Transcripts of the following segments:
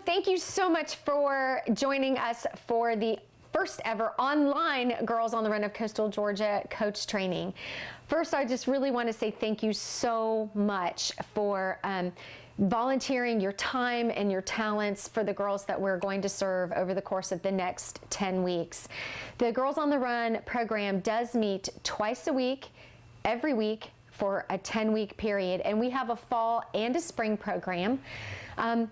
thank you so much for joining us for the first ever online Girls on the Run of Coastal Georgia coach training. First, I just really want to say thank you so much for volunteering your time and your talents for the girls that we're going to serve over the course of the next 10 weeks. The Girls on the Run program does meet twice a week, every week, for a 10-week period, and we have a fall and a spring program.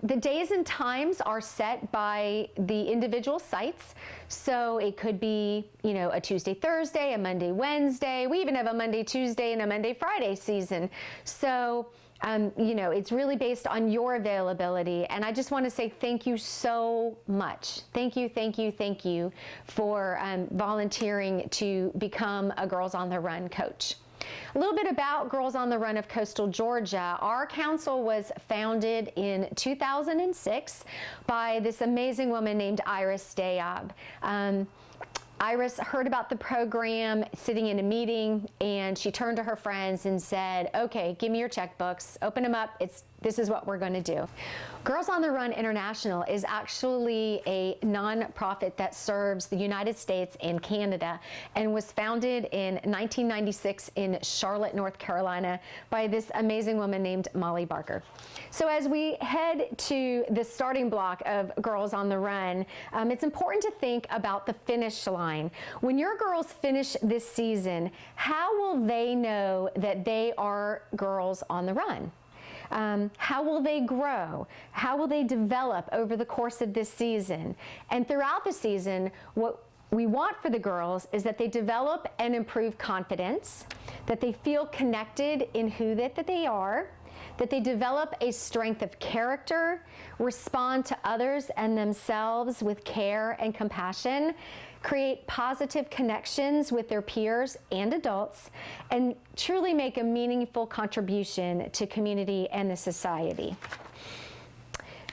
The days and times are set by the individual sites, so it could be, a Tuesday, Thursday, a Monday, Wednesday. We even have a Monday, Tuesday, and a Monday, Friday season. So, it's really based on your availability, and I just want to say thank you so much. Thank you for volunteering to become a Girls on the Run coach. A little bit about Girls on the Run of Coastal Georgia. Our council was founded in 2006 by this amazing woman named Iris Dayob. Iris heard about the program sitting in a meeting, and she turned to her friends and said, okay, give me your checkbooks, open them up, this is what we're going to do. Girls on the Run International is actually a nonprofit that serves the United States and Canada, and was founded in 1996 in Charlotte, North Carolina by this amazing woman named Molly Barker. So as we head to the starting block of Girls on the Run, it's important to think about the finish line. When your girls finish this season, how will they know that they are girls on the run? How will they grow? How will they develop over the course of this season? And throughout the season, what we want for the girls is that they develop and improve confidence, that they feel connected in who that they are, that they develop a strength of character, respond to others and themselves with care and compassion, create positive connections with their peers and adults, and truly make a meaningful contribution to community and the society.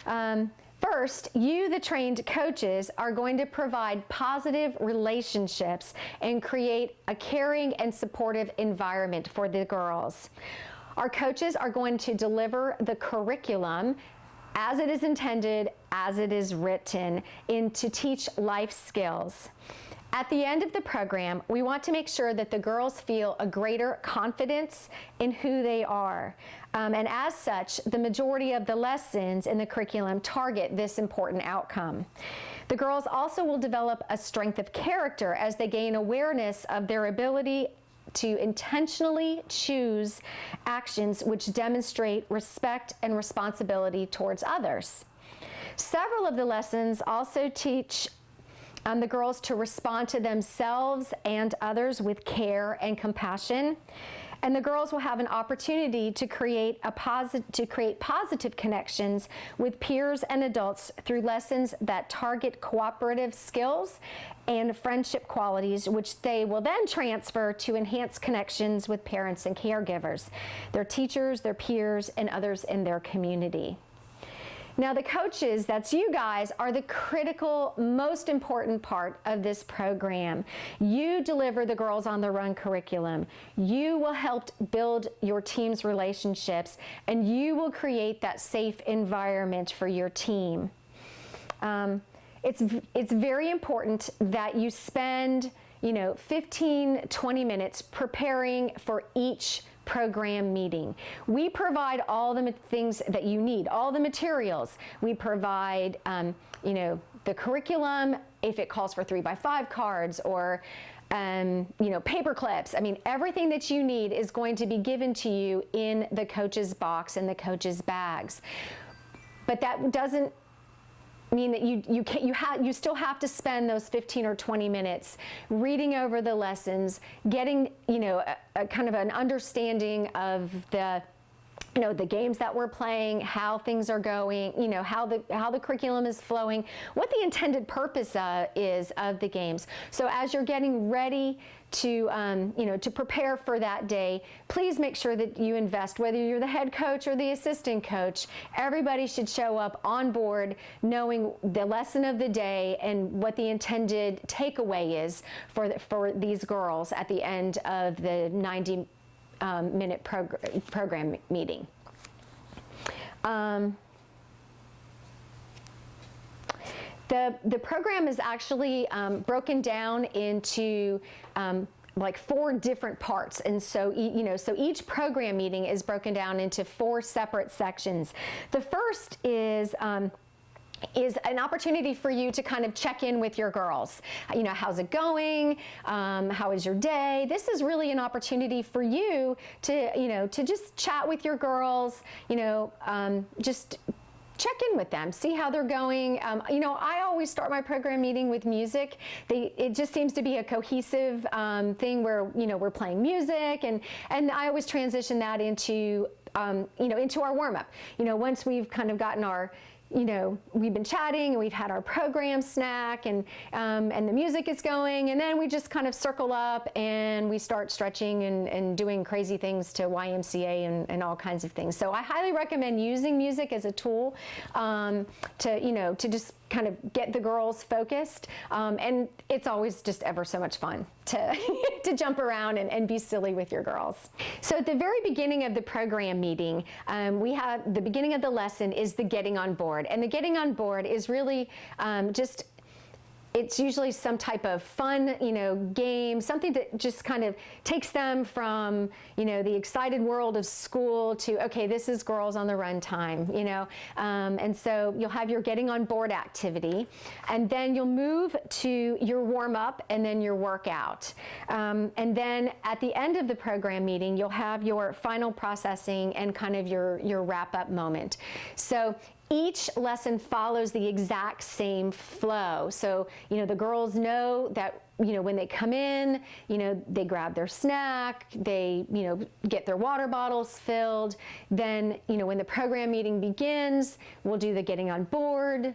First, you, the trained coaches, are going to provide positive relationships and create a caring and supportive environment for the girls. Our coaches are going to deliver the curriculum as it is intended, as it is written, to teach life skills. At the end of the program, we want to make sure that the girls feel a greater confidence in who they are. And as such, the majority of the lessons in the curriculum target this important outcome. The girls also will develop a strength of character as they gain awareness of their ability to intentionally choose actions which demonstrate respect and responsibility towards others. Several of the lessons also teach the girls to respond to themselves and others with care and compassion. And the girls will have an opportunity to create positive connections with peers and adults through lessons that target cooperative skills and friendship qualities, which they will then transfer to enhance connections with parents and caregivers, their teachers, their peers, and others in their community. Now, the coaches, that's you guys, are the critical, most important part of this program. You deliver the Girls on the Run curriculum. You will help build your team's relationships, and you will create that safe environment for your team. It's very important that you spend 15, 20 minutes preparing for each program meeting. We provide all the things that you need, all the materials. We provide, the curriculum, if it calls for 3x5 cards or, paper clips. I mean, everything that you need is going to be given to you in the coach's box and the coach's bags. But that doesn't mean that you still have to spend those 15 or 20 minutes reading over the lessons, getting a kind of an understanding of the games that we're playing, how things are going, how the curriculum is flowing, what the intended purpose is of the games. So as you're getting ready to prepare for that day, please make sure that you invest, whether you're the head coach or the assistant coach. Everybody should show up on board knowing the lesson of the day and what the intended takeaway is for these girls at the end of the 90-minute program meeting. The program is actually broken down into like 4 different parts, and so so each program meeting is broken down into 4 separate sections. The first is an opportunity for you to kind of check in with your girls. How's it going? How is your day? This is really an opportunity for you to, to just chat with your girls, just check in with them, see how they're going. I always start my program meeting with music. It just seems to be a cohesive thing where, we're playing music, and I always transition that into, into our warm-up. Once we've kind of gotten our, we've been chatting and we've had our program snack, and the music is going, and then we just kind of circle up and we start stretching and doing crazy things to YMCA and all kinds of things. So I highly recommend using music as a tool to just kind of get the girls focused, and it's always just ever so much fun to to jump around and be silly with your girls. So at the very beginning of the program meeting, we have the beginning of the lesson is the getting on board, and the getting on board is really it's usually some type of fun, game, something that just kind of takes them from, the excited world of school to, okay, this is Girls on the Run time, and so you'll have your getting on board activity, and then you'll move to your warm up and then your workout. And then at the end of the program meeting, you'll have your final processing and kind of your wrap up moment. So each lesson follows the exact same flow. So, the girls know that, when they come in, they grab their snack, they, get their water bottles filled. Then, when the program meeting begins, we'll do the getting on board.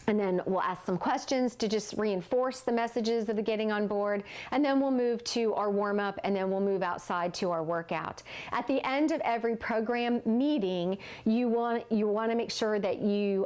And then we'll ask some questions to just reinforce the messages of the getting on board. And then we'll move to our warm up, and then we'll move outside to our workout. At the end of every program meeting, you want to make sure that you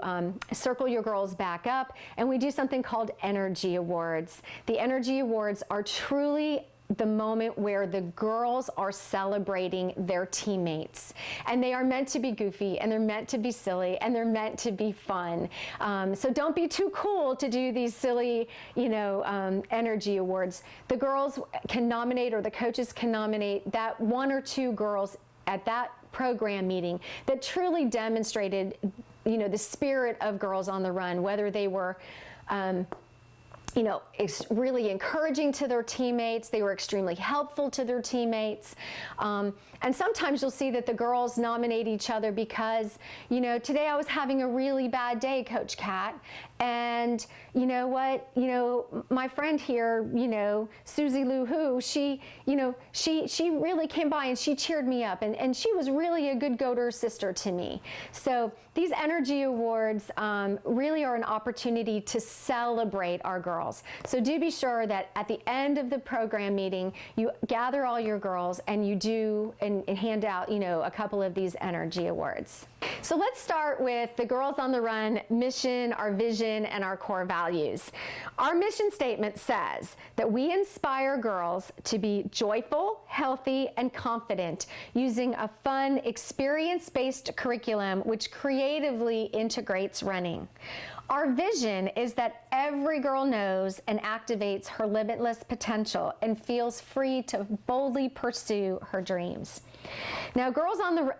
circle your girls back up, and we do something called Energy Awards. The Energy Awards are truly the moment where the girls are celebrating their teammates, and they are meant to be goofy, and they're meant to be silly, and they're meant to be fun. So don't be too cool to do these silly, energy awards. The girls can nominate, or the coaches can nominate that 1 or 2 girls at that program meeting that truly demonstrated, the spirit of Girls on the Run, whether they were it's really encouraging to their teammates. They were extremely helpful to their teammates. And sometimes you'll see that the girls nominate each other because, today I was having a really bad day, Coach Kat. And you know what, my friend here, Susie Lou Who, she really came by and she cheered me up, and she was really a good go-to sister to me. So these energy awards really are an opportunity to celebrate our girls. So do be sure that at the end of the program meeting, you gather all your girls and you do and hand out, a couple of these energy awards. So let's start with the Girls on the Run mission, our vision, and our core values. Our mission statement says that we inspire girls to be joyful, healthy, and confident using a fun, experience-based curriculum which creatively integrates running. Our vision is that every girl knows and activates her limitless potential and feels free to boldly pursue her dreams. Now,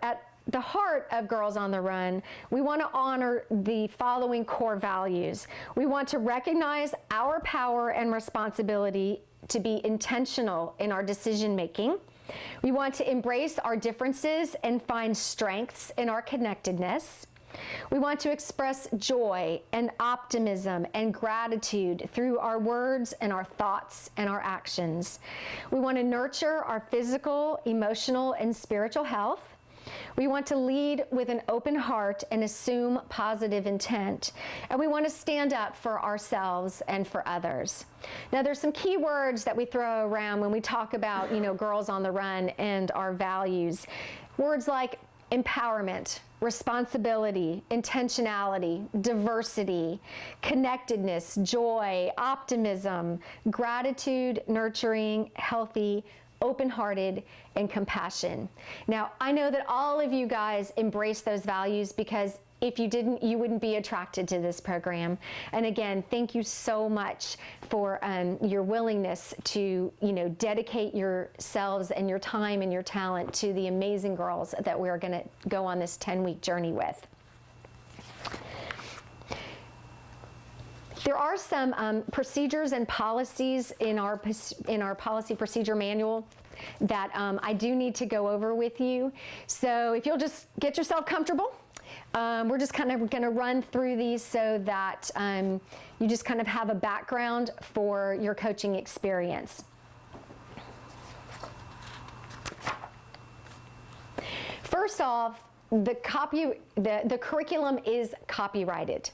at the heart of Girls on the Run, we want to honor the following core values. We want to recognize our power and responsibility to be intentional in our decision making. We want to embrace our differences and find strengths in our connectedness. We want to express joy and optimism and gratitude through our words and our thoughts and our actions. We want to nurture our physical, emotional, and spiritual health. We want to lead with an open heart and assume positive intent. And we want to stand up for ourselves and for others. Now, there's some key words that we throw around when we talk about, Girls on the Run and our values. Words like empowerment, responsibility, intentionality, diversity, connectedness, joy, optimism, gratitude, nurturing, healthy, open-hearted, and compassion. Now, I know that all of you guys embrace those values because If you didn't, you wouldn't be attracted to this program. And again, thank you so much for your willingness to, dedicate yourselves and your time and your talent to the amazing girls that we're going to go on this 10-week journey with. There are some procedures and policies in our policy procedure manual that I do need to go over with you. So if you'll just get yourself comfortable, we're just kind of going to run through these so that you just kind of have a background for your coaching experience. First off, the curriculum is copyrighted.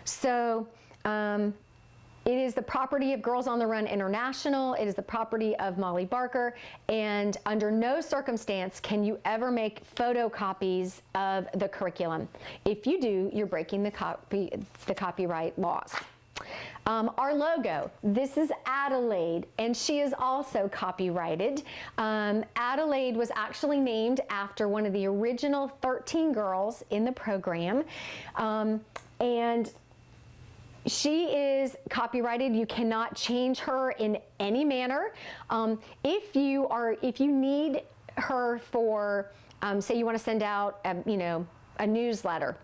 So it is the property of Girls on the Run International. It is the property of Molly Barker, and under no circumstance can you ever make photocopies of the curriculum. If you do, you're breaking the copyright laws. Our logo, this is Adelaide, and she is also copyrighted. Adelaide was actually named after one of the original 13 girls in the program, and she is copyrighted. You cannot change her in any manner. If you need her for, say you want to send out, a newsletter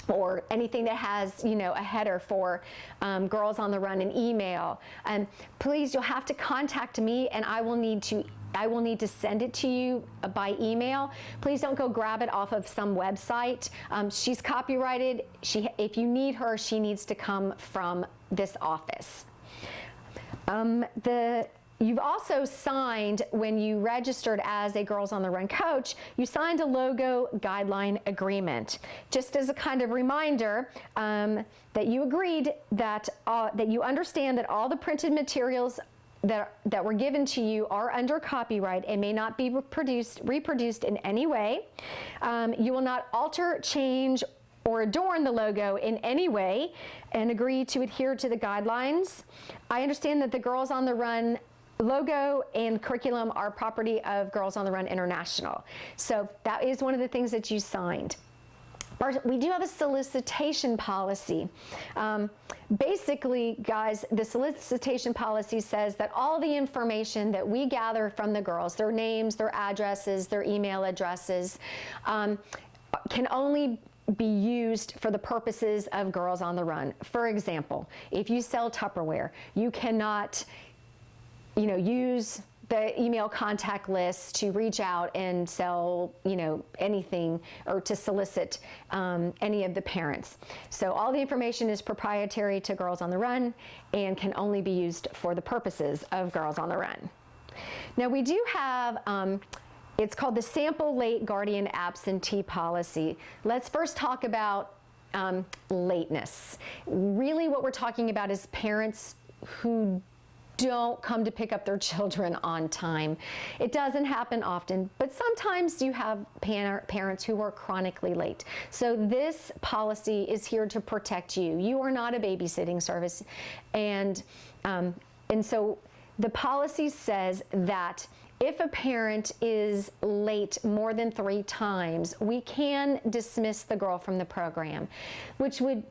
or anything that has, a header for Girls on the Run, an email, please, you'll have to contact me, and I will need to send it to you by email. Please don't go grab it off of some website. She's copyrighted. If you need her, she needs to come from this office. You've also signed, when you registered as a Girls on the Run coach, you signed a logo guideline agreement. Just as a kind of reminder that you agreed that you understand that all the printed materials that were given to you are under copyright and may not be reproduced in any way. You will not alter, change, or adorn the logo in any way, and agree to adhere to the guidelines. I understand that the Girls on the Run logo and curriculum are property of Girls on the Run International. So that is one of the things that you signed. We do have a solicitation policy. Basically, guys, the solicitation policy says that all the information that we gather from the girls, their names, their addresses, their email addresses, can only be used for the purposes of Girls on the Run. For example, if you sell Tupperware, you cannot use the email contact list to reach out and sell, anything, or to solicit any of the parents. So all the information is proprietary to Girls on the Run and can only be used for the purposes of Girls on the Run. Now we do have, it's called the Sample Late Guardian Absentee Policy. Let's first talk about lateness. Really what we're talking about is parents who don't come to pick up their children on time. It doesn't happen often, but sometimes you have parents who are chronically late. So this policy is here to protect you. You are not a babysitting service. And so the policy says that if a parent is late more than 3 times, we can dismiss the girl from the program, which would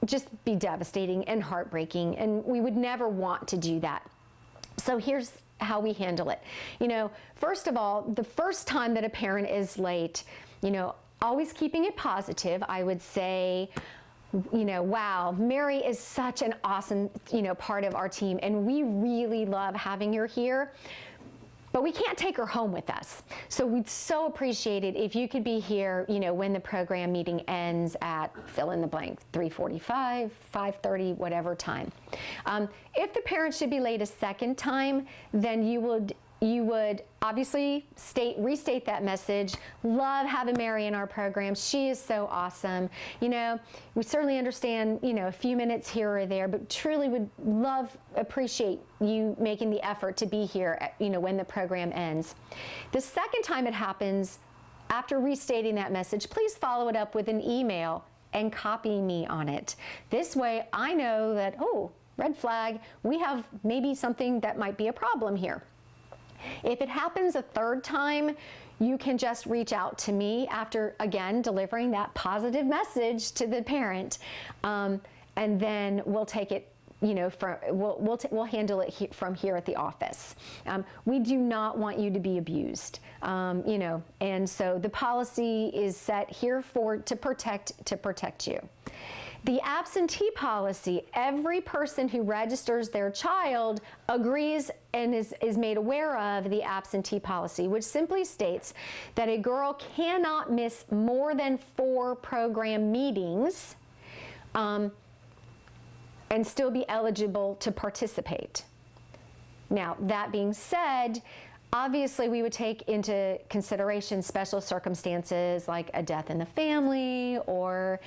just be devastating and heartbreaking, and we would never want to do that. So here's how we handle it. First of all, the first time that a parent is late, always keeping it positive, I would say, wow, Mary is such an awesome, part of our team, and we really love having her here. But we can't take her home with us. So we'd so appreciate it if you could be here, when the program meeting ends at fill in the blank, 3:45, 5:30, whatever time. If the parent should be late a second time, then you would obviously restate that message. Love having Mary in our program. She is so awesome. We certainly understand, a few minutes here or there, but truly would appreciate you making the effort to be here, when the program ends. The second time it happens, after restating that message, please follow it up with an email and copy me on it. This way I know that, red flag, we have maybe something that might be a problem here. If it happens a third time, you can just reach out to me after, again, delivering that positive message to the parent, and then we'll take it, we'll handle it from here at the office. We do not want you to be abused, and so the policy is set here to protect you. The absentee policy, every person who registers their child agrees and is made aware of the absentee policy, which simply states that a girl cannot miss more than 4 program meetings and still be eligible to participate. Now, that being said, obviously, we would take into consideration special circumstances like a death in the family, or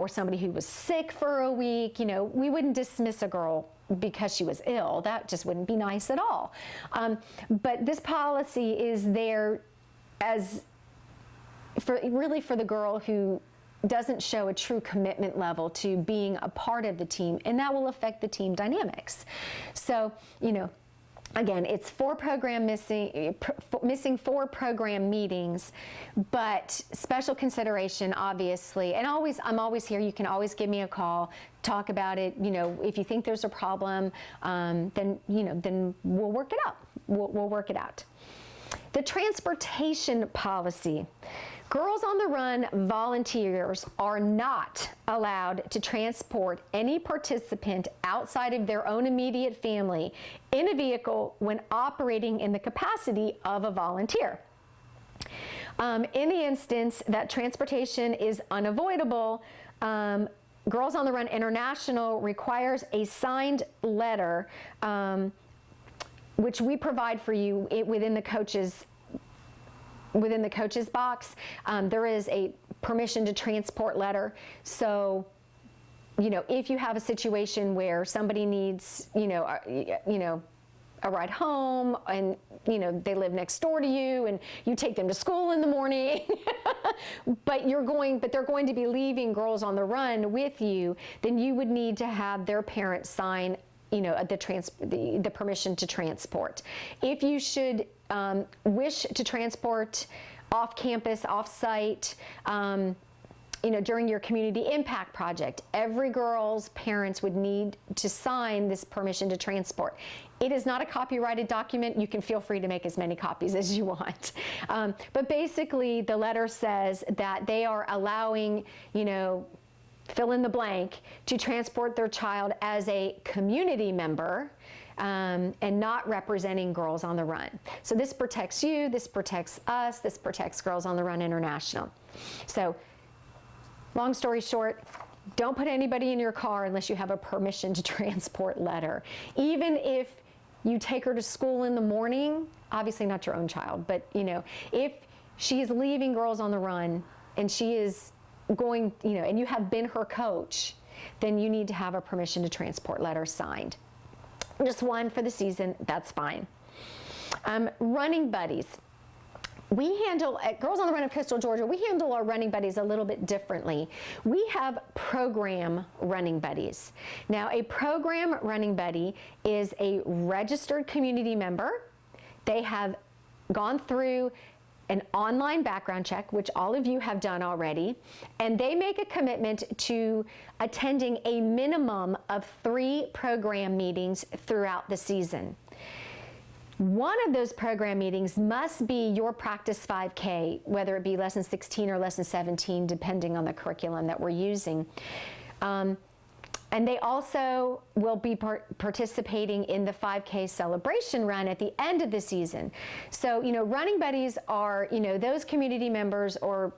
somebody who was sick for a week. We wouldn't dismiss a girl because she was ill. That just wouldn't be nice at all. But this policy is there for the girl who doesn't show a true commitment level to being a part of the team, and that will affect the team dynamics. So, again, it's missing 4 program meetings, but special consideration, obviously, and I'm always here. You can always give me a call, talk about it. If you think there's a problem, then we'll work it out. We'll work it out. The transportation policy. Girls on the Run volunteers are not allowed to transport any participant outside of their own immediate family in a vehicle when operating in the capacity of a volunteer. In the instance that transportation is unavoidable, Girls on the Run International requires a signed letter, which we provide for you within the coach's box. There is a permission to transport letter. So, if you have a situation where somebody needs, a ride home, and they live next door to you, and you take them to school in the morning, but they're going to be leaving Girls on the Run with you, then you would need to have their parents sign the permission to transport. If you should wish to transport off campus, off site, during your community impact project, every girl's parents would need to sign this permission to transport. It is not a copyrighted document. You can feel free to make as many copies as you want. But basically, the letter says that they are allowing, fill in the blank, to transport their child as a community member, and not representing Girls on the Run. So this protects you, this protects us, this protects Girls on the Run International. So, long story short, don't put anybody in your car unless you have a permission to transport letter. Even if you take her to school in the morning, obviously not your own child, but if she is leaving Girls on the Run and she is going, and you have been her coach, then you need to have a permission to transport letter signed. Just one for the season, that's fine. Running buddies. We handle, at Girls on the Run of Coastal Georgia, we handle our running buddies a little bit differently. We have program running buddies. Now, a program running buddy is a registered community member. They have gone through an online background check, which all of you have done already, and they make a commitment to attending a minimum of 3 program meetings throughout the season. One of those program meetings must be your practice 5K, whether it be lesson 16 or lesson 17, depending on the curriculum that we're using. And they also will be participating in the 5K celebration run at the end of the season. So, running buddies are, those community members or,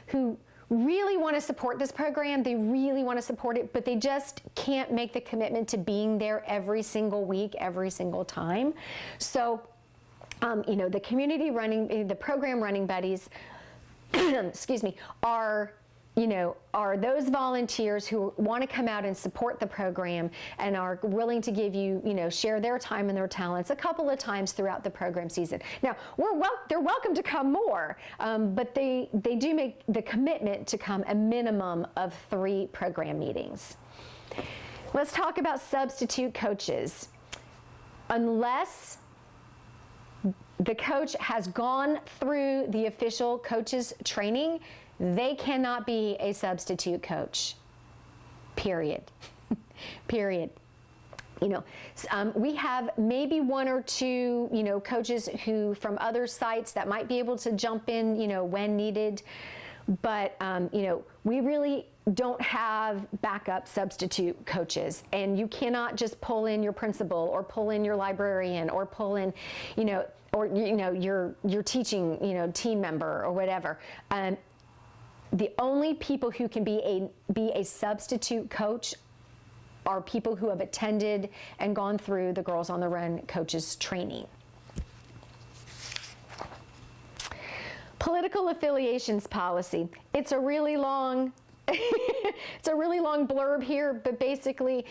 who really want to support this program. They really want to support it, but they just can't make the commitment to being there every single week, every single time. So, the program running buddies, excuse me, are those volunteers who want to come out and support the program and are willing to give you, share their time and their talents a couple of times throughout the program season. Now, they're welcome to come more, but they do make the commitment to come a minimum of 3 program meetings. Let's talk about substitute coaches. Unless the coach has gone through the official coaches training, they cannot be a substitute coach. Period. Period. You know, we have maybe one or two, you know, coaches who from other sites that might be able to jump in, you know, when needed. But, you know, we really don't have backup substitute coaches, and you cannot just pull in your principal or pull in your librarian or pull in, you know, or, you know, your teaching, you know, team member or whatever. The only people who can be a substitute coach are people who have attended and gone through the Girls on the Run coaches training. Political affiliations policy. It's a really long it's a really long blurb here, but basically,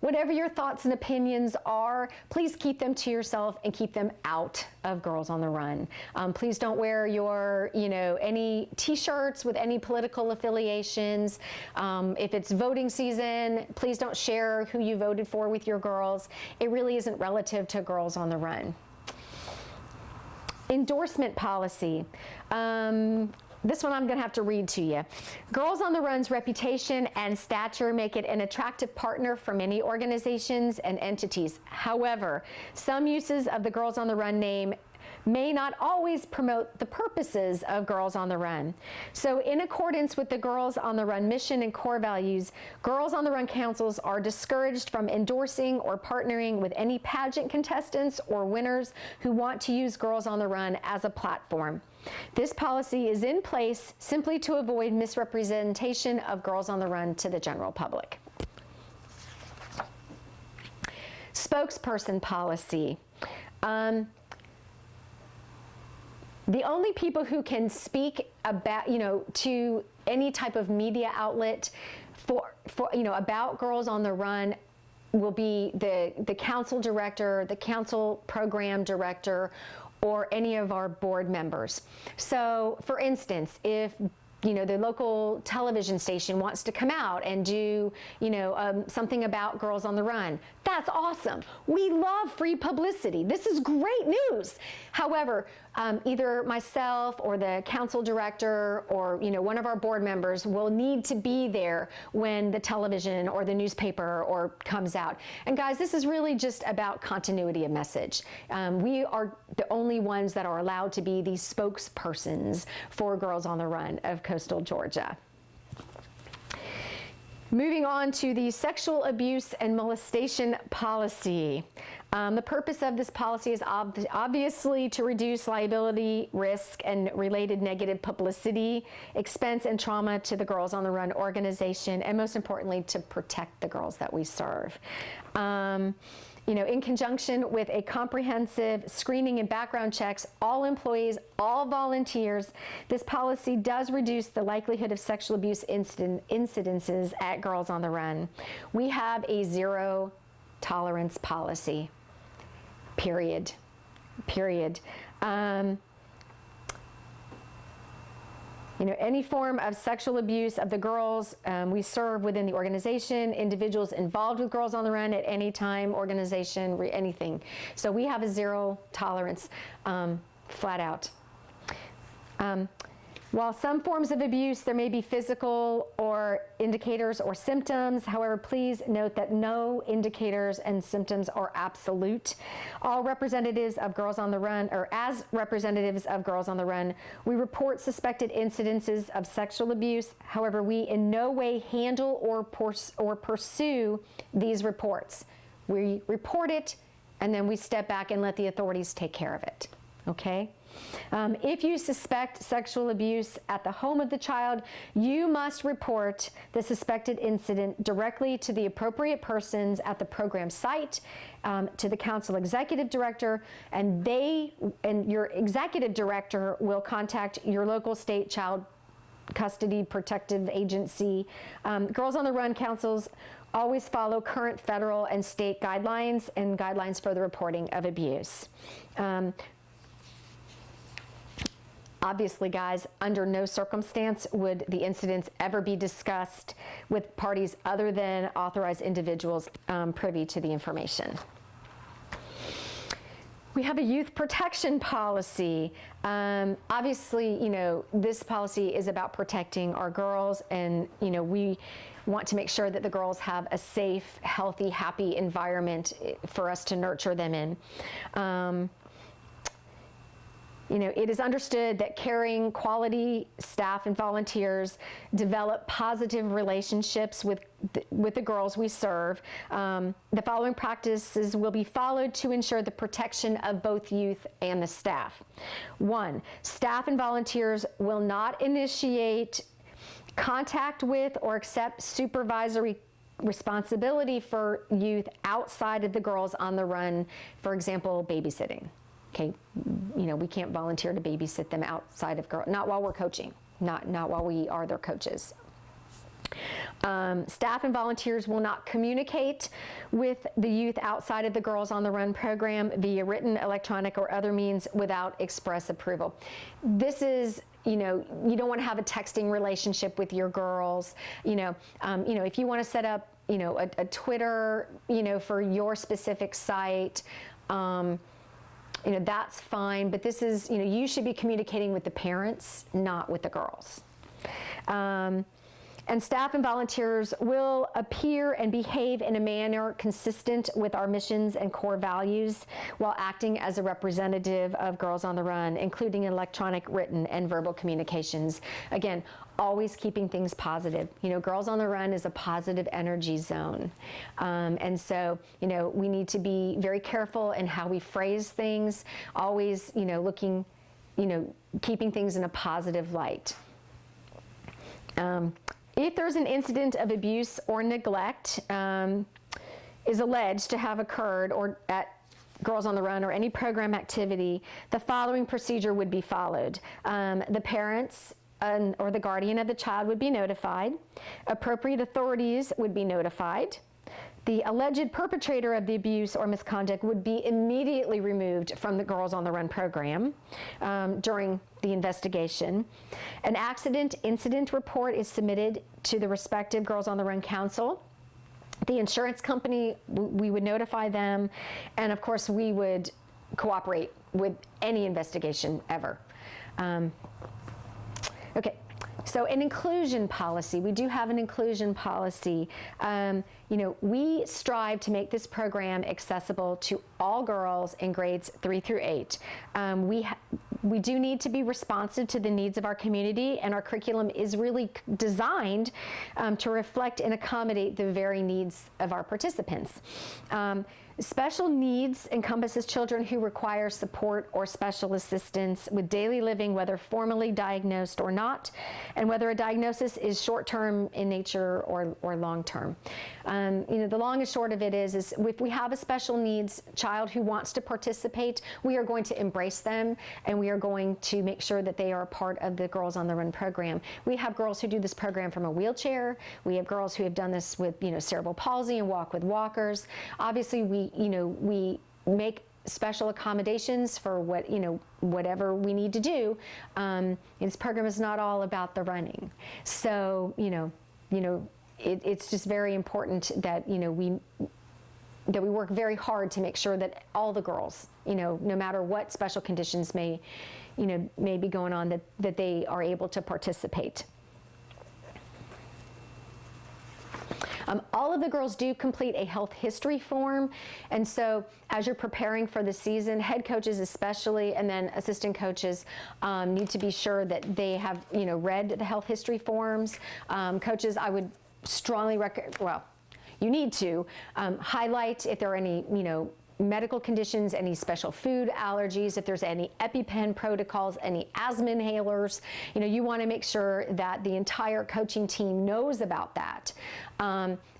whatever your thoughts and opinions are, please keep them to yourself and keep them out of Girls on the Run. Please don't wear your, you know, any t-shirts with any political affiliations. If it's voting season, please don't share who you voted for with your girls. It really isn't relative to Girls on the Run. Endorsement policy. This one I'm going to have to read to you. Girls on the Run's reputation and stature make it an attractive partner for many organizations and entities. However, some uses of the Girls on the Run name may not always promote the purposes of Girls on the Run. So in accordance with the Girls on the Run mission and core values, Girls on the Run councils are discouraged from endorsing or partnering with any pageant contestants or winners who want to use Girls on the Run as a platform. This policy is in place simply to avoid misrepresentation of Girls on the Run to the general public. Spokesperson policy. The only people who can speak about, you know, to any type of media outlet for you know, about Girls on the Run will be the council director, the council program director, or any of our board members. So, for instance, if you know, the local television station wants to come out and do, you know, something about Girls on the Run, that's awesome. We love free publicity. This is great news. However, either myself or the council director or, you know, one of our board members will need to be there when the television or the newspaper or comes out. And guys, this is really just about continuity of message. We are the only ones that are allowed to be the spokespersons for Girls on the Run of Coastal Georgia. Moving on to the sexual abuse and molestation policy. The purpose of this policy is obviously to reduce liability, risk, and related negative publicity, expense, and trauma to the Girls on the Run organization, and most importantly, to protect the girls that we serve. You know, in conjunction with a comprehensive screening and background checks, all employees, all volunteers, this policy does reduce the likelihood of sexual abuse incidences at Girls on the Run. We have a zero tolerance policy, period. You know, any form of sexual abuse of the girls we serve within the organization, individuals involved with Girls on the Run at any time, organization, anything. So we have a zero tolerance, flat out. While some forms of abuse, there may be physical or indicators or symptoms. However, please note that no indicators and symptoms are absolute. All representatives of Girls on the Run, or as representatives of Girls on the Run, we report suspected incidences of sexual abuse. However, we in no way handle or pursue these reports. We report it, and then we step back and let the authorities take care of it. Okay? If you suspect sexual abuse at the home of the child, you must report the suspected incident directly to the appropriate persons at the program site, to the council executive director, and your executive director will contact your local state child custody protective agency. Girls on the Run councils always follow current federal and state guidelines and guidelines for the reporting of abuse. Obviously, guys, under no circumstance would the incidents ever be discussed with parties other than authorized individuals privy to the information. We have a youth protection policy. Obviously, this policy is about protecting our girls, and, we want to make sure that the girls have a safe, healthy, happy environment for us to nurture them in. It is understood that caring, quality staff and volunteers develop positive relationships with the girls we serve. The following practices will be followed to ensure the protection of both youth and the staff. 1, staff and volunteers will not initiate contact with or accept supervisory responsibility for youth outside of the Girls on the Run, for example, babysitting. Okay, we can't volunteer to babysit them outside of not while we're coaching, not while we are their coaches. Staff and volunteers will not communicate with the youth outside of the Girls on the Run program via written, electronic, or other means without express approval. This is, you don't want to have a texting relationship with your girls. If you want to set up, a Twitter, for your specific site, that's fine, but this is, you should be communicating with the parents, not with the girls. And staff and volunteers will appear and behave in a manner consistent with our missions and core values while acting as a representative of Girls on the Run, including electronic, written, and verbal communications. Again, always keeping things positive. Girls on the Run is a positive energy zone. And so, we need to be very careful in how we phrase things, always, looking, keeping things in a positive light. If there's an incident of abuse or neglect is alleged to have occurred or at Girls on the Run or any program activity, the following procedure would be followed. The parents or the guardian of the child would be notified. Appropriate authorities would be notified. The alleged perpetrator of the abuse or misconduct would be immediately removed from the Girls on the Run program during the investigation. An accident incident report is submitted to the respective Girls on the Run council. The insurance company, we would notify them, and of course we would cooperate with any investigation ever. Okay. So an inclusion policy, we do have an inclusion policy. We strive to make this program accessible to all girls in grades 3 through 8. We do need to be responsive to the needs of our community, and our curriculum is really designed to reflect and accommodate the very needs of our participants. Special needs encompasses children who require support or special assistance with daily living, whether formally diagnosed or not, and whether a diagnosis is short-term in nature or long-term. The long and short of it is if we have a special needs child who wants to participate, we are going to embrace them, and we are going to make sure that they are a part of the Girls on the Run program. We have girls who do this program from a wheelchair. We have girls who have done this with, cerebral palsy and walk with walkers. Obviously, we make special accommodations for whatever we need to do. This program is not all about the running. So, it's just very important that, we work very hard to make sure that all the girls, no matter what special conditions may be going on, that they are able to participate. All of the girls do complete a health history form, and so as you're preparing for the season, head coaches especially, and then assistant coaches need to be sure that they have read the health history forms. Coaches, I would strongly recommend, you need to highlight if there are any medical conditions, any special food allergies, if there's any EpiPen protocols, any asthma inhalers. You want to make sure that the entire coaching team knows about that.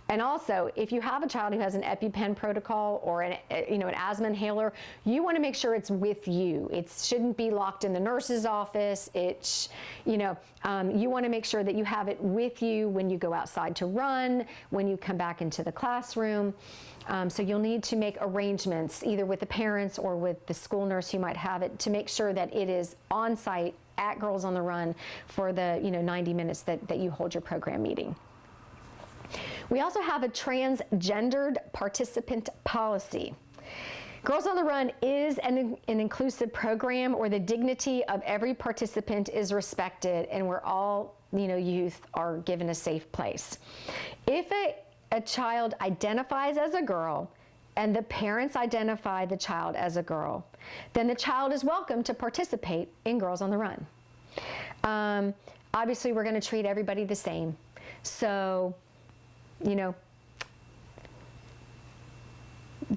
And also, if you have a child who has an EpiPen protocol or an asthma inhaler, you want to make sure it's with you. It shouldn't be locked in the nurse's office. You want to make sure that you have it with you when you go outside to run, when you come back into the classroom. So you'll need to make arrangements either with the parents or with the school nurse who might have it to make sure that it is on site at Girls on the Run for the 90 minutes that you hold your program meeting. We also have a transgendered participant policy. Girls on the Run is an inclusive program where the dignity of every participant is respected and where all, youth are given a safe place. If a child identifies as a girl and the parents identify the child as a girl, then the child is welcome to participate in Girls on the Run. Obviously, we're going to treat everybody the same. So,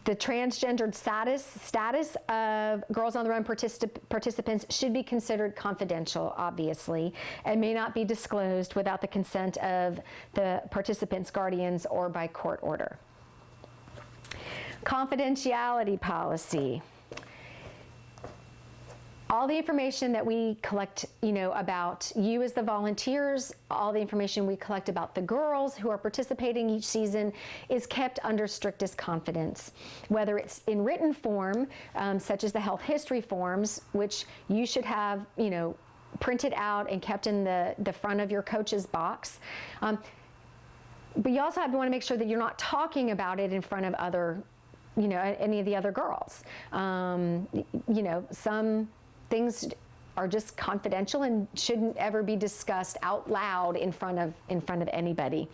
the transgendered status of Girls on the Run participants should be considered confidential, obviously, and may not be disclosed without the consent of the participants' guardians or by court order. Confidentiality policy. All the information that we collect, about you as the volunteers, all the information we collect about the girls who are participating each season is kept under strictest confidence. Whether it's in written form, such as the health history forms, which you should have, printed out and kept in the front of your coach's box. But you also want to make sure that you're not talking about it in front of other, any of the other girls. Some things are just confidential and shouldn't ever be discussed out loud in front of anybody.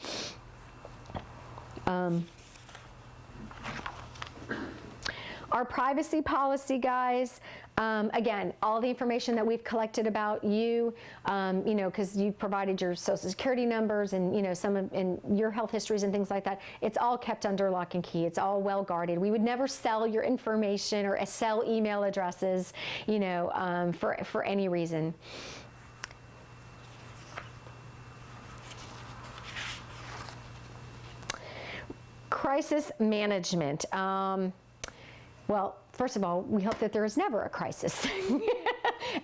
Our privacy policy, guys, again, all the information that we've collected about you, because you've provided your social security numbers and, and your health histories and things like that, it's all kept under lock and key. It's all well guarded. We would never sell your information or sell email addresses, for any reason. Crisis management. Well, first of all, we hope that there is never a crisis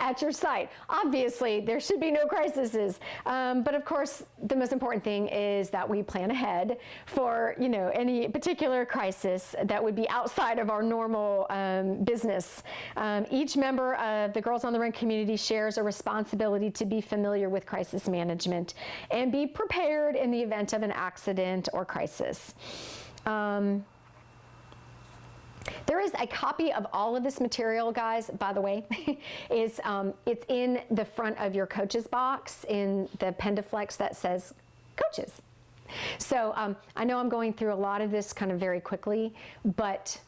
at your site. Obviously, there should be no crises. But of course, the most important thing is that we plan ahead for, any particular crisis that would be outside of our normal business. Each member of the Girls on the Run community shares a responsibility to be familiar with crisis management and be prepared in the event of an accident or crisis. There is a copy of all of this material, guys, by the way. It's in the front of your coach's box in the Pendaflex that says coaches. So I know I'm going through a lot of this kind of very quickly, but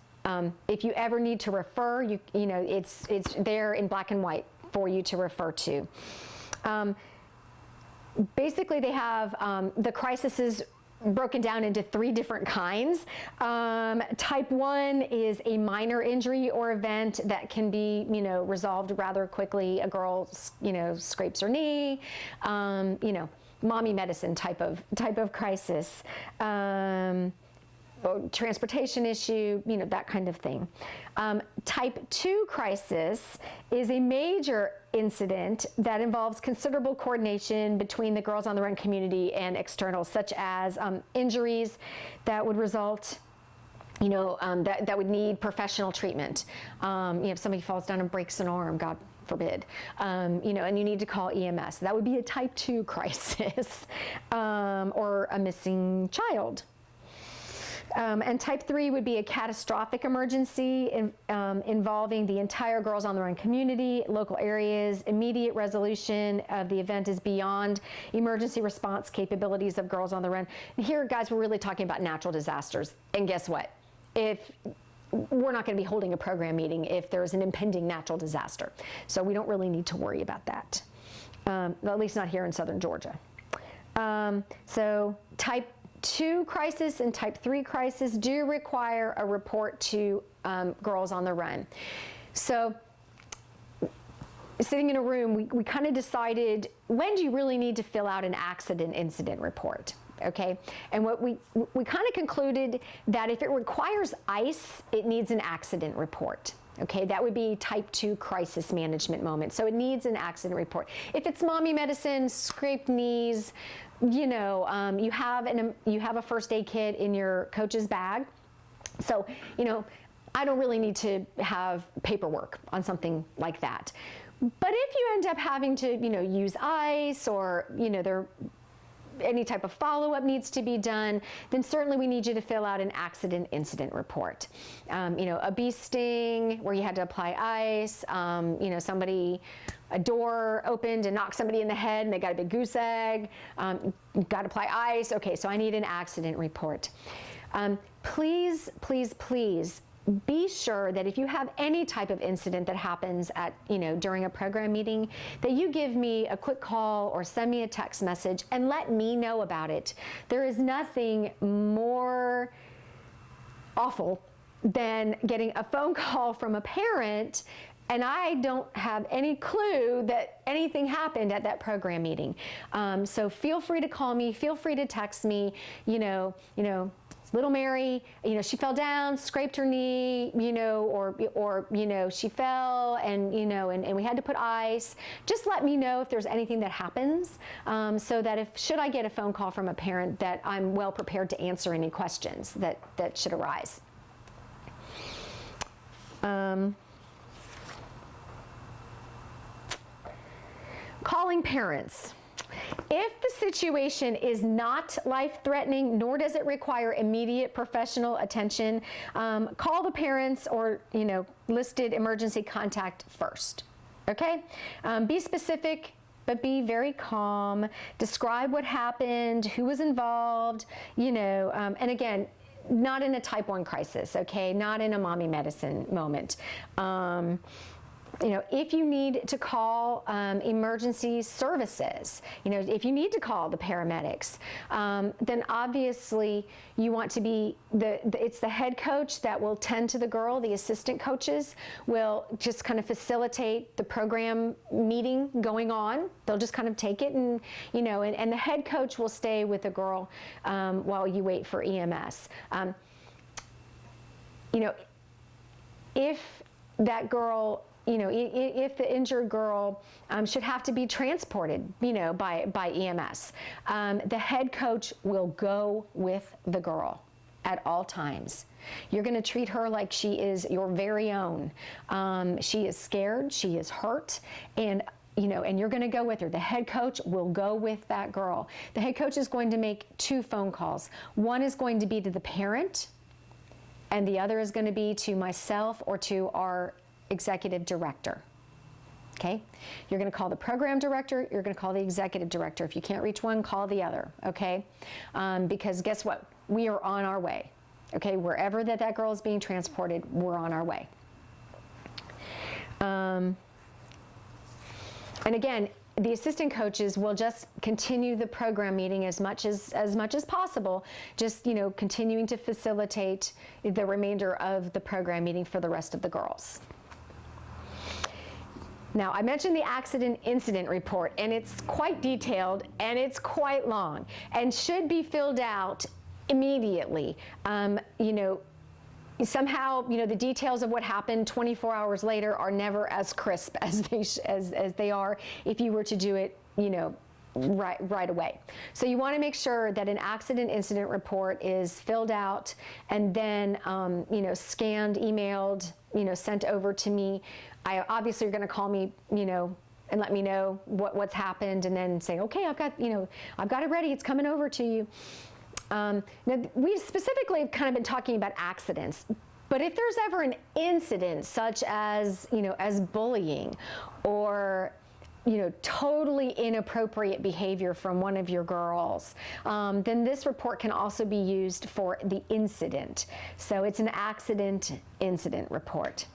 if you ever need to refer, it's there in black and white for you to refer to. Basically, they have the crises broken down into 3 different kinds. Type 1 is a minor injury or event that can be, resolved rather quickly. A girl, scrapes her knee, mommy medicine type of crisis. Transportation issue, that kind of thing. Type 2 crisis is a major incident that involves considerable coordination between the Girls on the Run community and externals, such as injuries that would result, that would need professional treatment. If somebody falls down and breaks an arm, God forbid, and you need to call EMS. That would be a type 2 crisis, or a missing child. And type 3 would be a catastrophic emergency involving the entire Girls on the Run community, local areas. Immediate resolution of the event is beyond emergency response capabilities of Girls on the Run. Here, guys, we're really talking about natural disasters. And guess what? We're not going to be holding a program meeting if there's an impending natural disaster. So we don't really need to worry about that, at least not here in southern Georgia. So type 2 crisis and type 3 crisis do require a report to Girls on the Run. So sitting in a room, we kind of decided, when do you really need to fill out an accident incident report? Okay, and what we kind of concluded that if it requires ICE, it needs an accident report. Okay, that would be type 2 crisis management moment. So it needs an accident report. If it's mommy medicine, scraped knees, you have a first aid kit in your coach's bag. So, I don't really need to have paperwork on something like that. But if you end up having to, use ICE or, any type of follow-up needs to be done, then certainly we need you to fill out an accident incident report. A bee sting where you had to apply ice, a door opened and knocked somebody in the head and they got a big goose egg, got to apply ice. Okay, so I need an accident report. Please, please, please be sure that if you have any type of incident that happens during a program meeting, that you give me a quick call or send me a text message and let me know about it. There is nothing more awful than getting a phone call from a parent and I don't have any clue that anything happened at that program meeting. So feel free to call me, feel free to text me, little Mary, she fell down, scraped her knee, or she fell and we had to put ice. Just let me know if there's anything that happens, so that should I get a phone call from a parent, that I'm well prepared to answer any questions that should arise. Calling parents. If the situation is not life-threatening, nor does it require immediate professional attention, call the parents or listed emergency contact first. Okay? Be specific, but be very calm. Describe what happened, who was involved, and again, not in a type 1 crisis, okay? Not in a mommy medicine moment. If you need to call emergency services, if you need to call the paramedics, then obviously you want to be it's the head coach that will tend to the girl. The assistant coaches will just kind of facilitate the program meeting going on. They'll just kind of take it and the head coach will stay with the girl while you wait for EMS. If that girl, if the injured girl should have to be transported, by EMS, the head coach will go with the girl at all times. You're going to treat her like she is your very own. She is scared, she is hurt, and you're going to go with her. The head coach will go with that girl. The head coach is going to make 2 phone calls. One is going to be to the parent, and the other is going to be to myself or to our executive director. Okay? You're going to call the program director, you're going to call the executive director. If you can't reach one, call the other, okay? Because guess what? We are on our way. Okay? Wherever that girl is being transported, we're on our way. And again, the assistant coaches will just continue the program meeting as much as possible, just continuing to facilitate the remainder of the program meeting for the rest of the girls. Now, I mentioned the accident incident report, and it's quite detailed and it's quite long and should be filled out immediately. Somehow, the details of what happened 24 hours later are never as crisp as they are if you were to do it, right away. So you want to make sure that an accident incident report is filled out and then, scanned, emailed, sent over to me. Obviously you're going to call me, and let me know what's happened, and then say, okay, I've got it ready. It's coming over to you. Now, we specifically have kind of been talking about accidents, but if there's ever an incident such as, as bullying or, totally inappropriate behavior from one of your girls, then this report can also be used for the incident. So it's an accident incident report.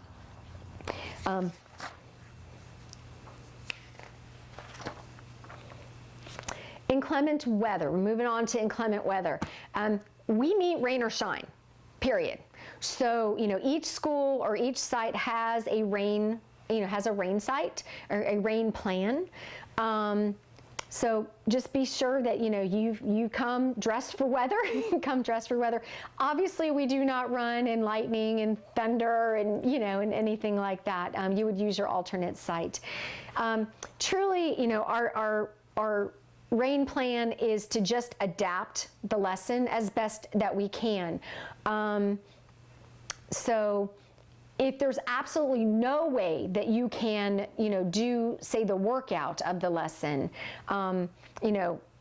Inclement weather. We're moving on to inclement weather. We meet rain or shine, period. So, each school or each site has a rain, site or a rain plan. So just be sure that, you come dressed for weather, Obviously, we do not run in lightning and thunder and, and anything like that. You would use your alternate site. Truly, our rain plan is to just adapt the lesson as best that we can. So if there's absolutely no way that you can, do, say, the workout of the lesson,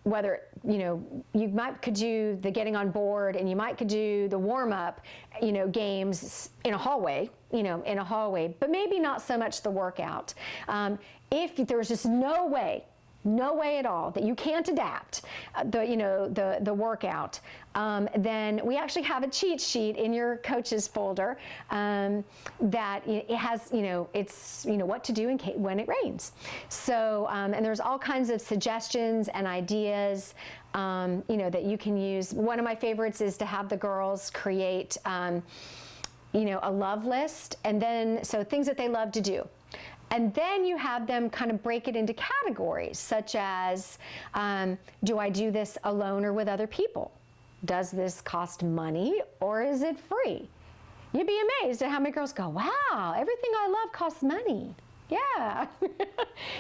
whether, you could do the getting on board, and you could do the warm up, games in a hallway, but maybe not so much the workout. If there's just no way at all that you can't adapt the workout, then we actually have a cheat sheet in your coaches folder that it has, it's, what to do when it rains. So, and there's all kinds of suggestions and ideas, that you can use. One of my favorites is to have the girls create, a love list, and then, so things that they love to do. And then you have them kind of break it into categories, such as, do I do this alone or with other people? Does this cost money or is it free? You'd be amazed at how many girls go, wow, everything I love costs money. Yeah.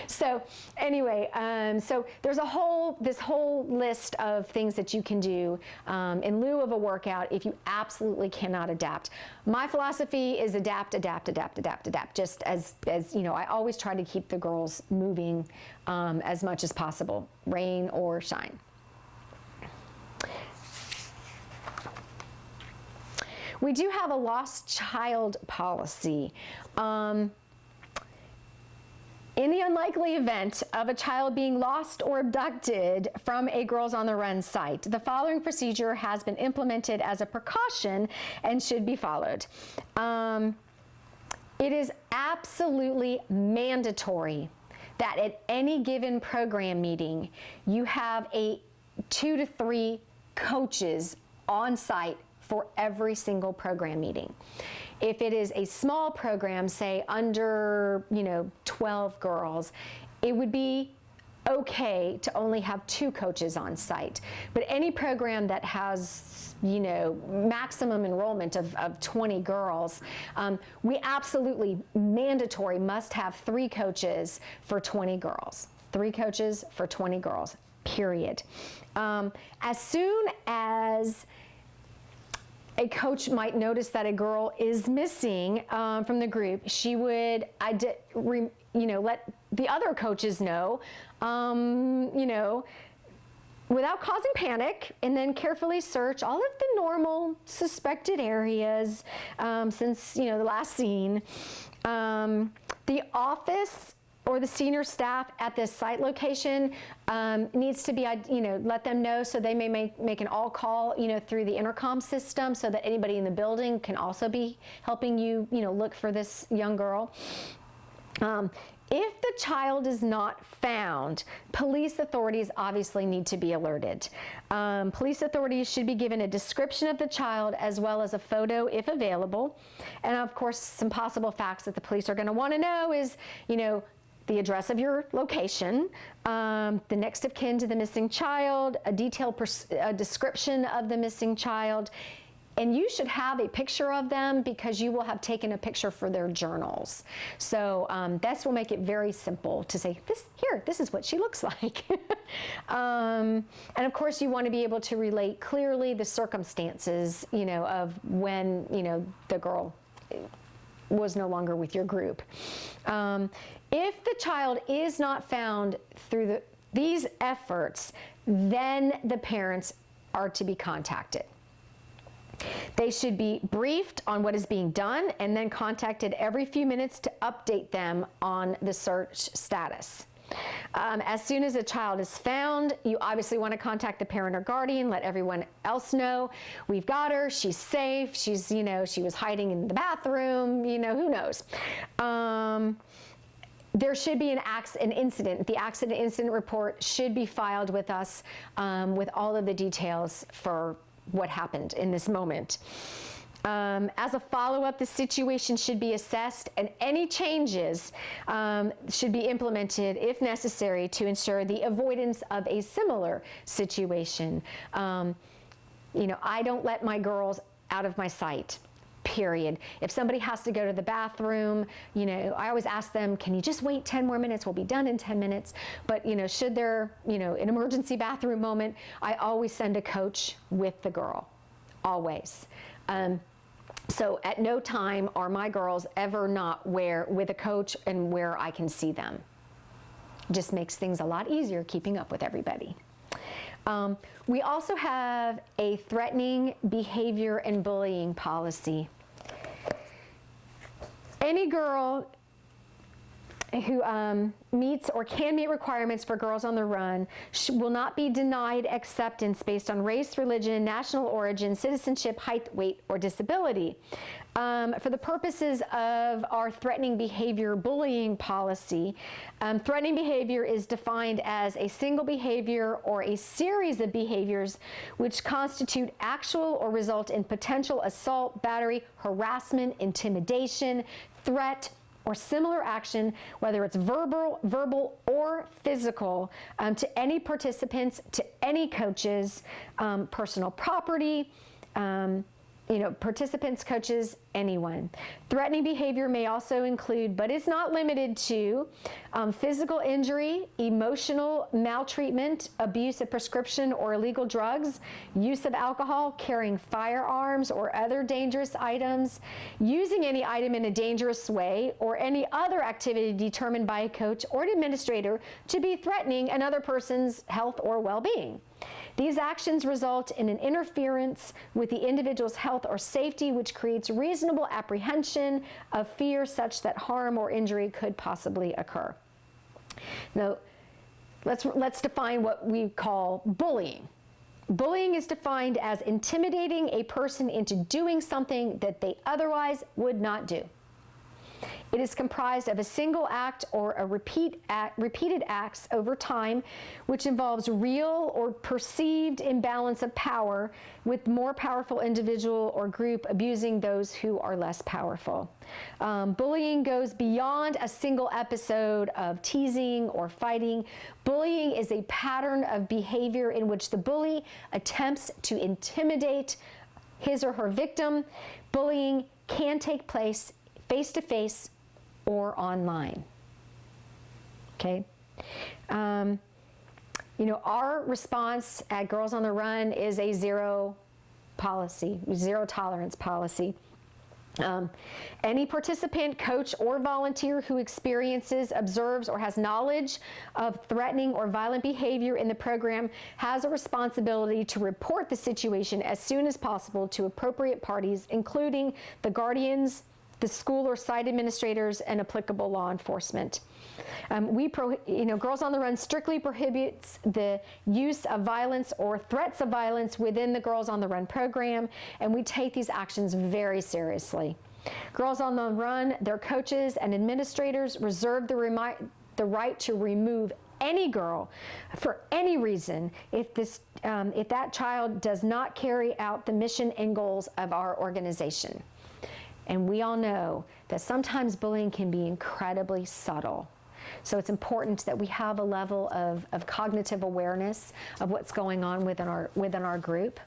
So anyway, so there's this whole list of things that you can do in lieu of a workout if you absolutely cannot adapt. My philosophy is adapt. Just as I always try to keep the girls moving as much as possible, rain or shine. We do have a lost child policy. In the unlikely event of a child being lost or abducted from a Girls on the Run site, the following procedure has been implemented as a precaution and should be followed. It is absolutely mandatory that at any given program meeting, you have 2 to 3 coaches on site for every single program meeting. If it is a small program, say under 12 girls, it would be okay to only have 2 coaches on site. But any program that has maximum enrollment of 20 girls, we absolutely mandatory must have 3 coaches for 20 girls. 3 coaches for 20 girls, period. As soon as a coach might notice that a girl is missing from the group, she would, let the other coaches know, without causing panic, and then carefully search all of the normal suspected areas since, the last scene. The office or the senior staff at this site location needs to be, let them know, so they may make an all call, through the intercom system, so that anybody in the building can also be helping you, look for this young girl. If the child is not found, police authorities obviously need to be alerted. Police authorities should be given a description of the child as well as a photo if available. And of course, some possible facts that the police are going to want to know is, the address of your location, the next of kin to the missing child, a detailed description of the missing child, and you should have a picture of them because you will have taken a picture for their journals. So this will make it very simple to say, this is what she looks like. And of course, you want to be able to relate clearly the circumstances, of when, the girl was no longer with your group. If the child is not found through these efforts, then the parents are to be contacted. They should be briefed on what is being done and then contacted every few minutes to update them on the search status. As soon as a child is found, you obviously want to contact the parent or guardian, let everyone else know, we've got her, she's safe, she's, she was hiding in the bathroom, who knows. There should be an incident. The accident incident report should be filed with us with all of the details for what happened in this moment. As a follow-up, the situation should be assessed, and any changes should be implemented if necessary to ensure the avoidance of a similar situation. I don't let my girls out of my sight. Period. If somebody has to go to the bathroom, I always ask them, can you just wait 10 more minutes? We'll be done in 10 minutes. But, should there, an emergency bathroom moment, I always send a coach with the girl, always. So at no time are my girls ever not with a coach and where I can see them. Just makes things a lot easier keeping up with everybody. We also have a threatening behavior and bullying policy. Any girl who meets or can meet requirements for Girls on the Run will not be denied acceptance based on race, religion, national origin, citizenship, height, weight, or disability. For the purposes of our threatening behavior bullying policy, threatening behavior is defined as a single behavior or a series of behaviors which constitute actual or result in potential assault, battery, harassment, intimidation, threat, or similar action, whether it's verbal or physical, to any participants, to any coaches, personal property, participants, coaches, anyone. Threatening behavior may also include, but is not limited to, physical injury, emotional maltreatment, abuse of prescription or illegal drugs, use of alcohol, carrying firearms or other dangerous items, using any item in a dangerous way, or any other activity determined by a coach or an administrator to be threatening another person's health or well-being. These actions result in an interference with the individual's health or safety, which creates reasonable apprehension of fear such that harm or injury could possibly occur. Now, let's define what we call bullying. Bullying is defined as intimidating a person into doing something that they otherwise would not do. It is comprised of a single act or a repeated acts over time, which involves real or perceived imbalance of power, with more powerful individual or group abusing those who are less powerful. Bullying goes beyond a single episode of teasing or fighting. Bullying is a pattern of behavior in which the bully attempts to intimidate his or her victim. Bullying can take place face-to-face or online. Okay? Our response at Girls on the Run is a zero tolerance policy. Any participant, coach, or volunteer who experiences, observes, or has knowledge of threatening or violent behavior in the program has a responsibility to report the situation as soon as possible to appropriate parties, including the guardians, the school or site administrators, and applicable law enforcement. Girls on the Run strictly prohibits the use of violence or threats of violence within the Girls on the Run program, and we take these actions very seriously. Girls on the Run, their coaches and administrators reserve the right to remove any girl for any reason if that child does not carry out the mission and goals of our organization. And we all know that sometimes bullying can be incredibly subtle. So it's important that we have a level of cognitive awareness of what's going on within our group.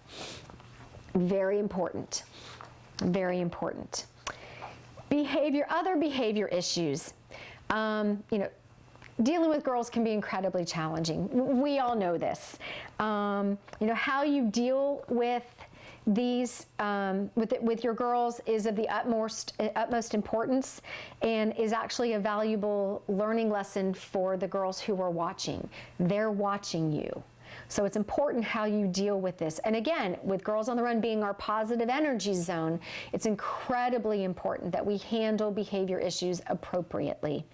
Very important. Very important. Other behavior issues. Dealing with girls can be incredibly challenging. We all know this. How you deal with these with your girls is of the utmost importance, and is actually a valuable learning lesson for the girls who are watching. They're watching you. So it's important how you deal with this. And again, with Girls on the Run being our positive energy zone, it's incredibly important that we handle behavior issues appropriately.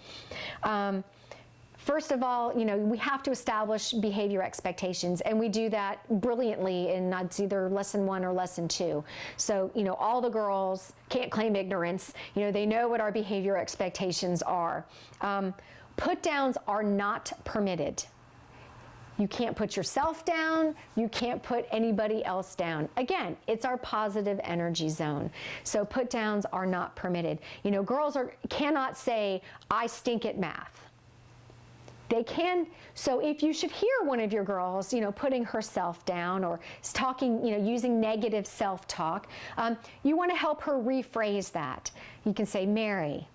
First of all, we have to establish behavior expectations, and we do that brilliantly in either lesson 1 or lesson 2. So, all the girls can't claim ignorance. They know what our behavior expectations are. Put downs are not permitted. You can't put yourself down. You can't put anybody else down. Again, it's our positive energy zone. So put downs are not permitted. Girls cannot say, "I stink at math." They can. So if you should hear one of your girls, putting herself down or talking, using negative self-talk, you want to help her rephrase that. You can say, "Mary,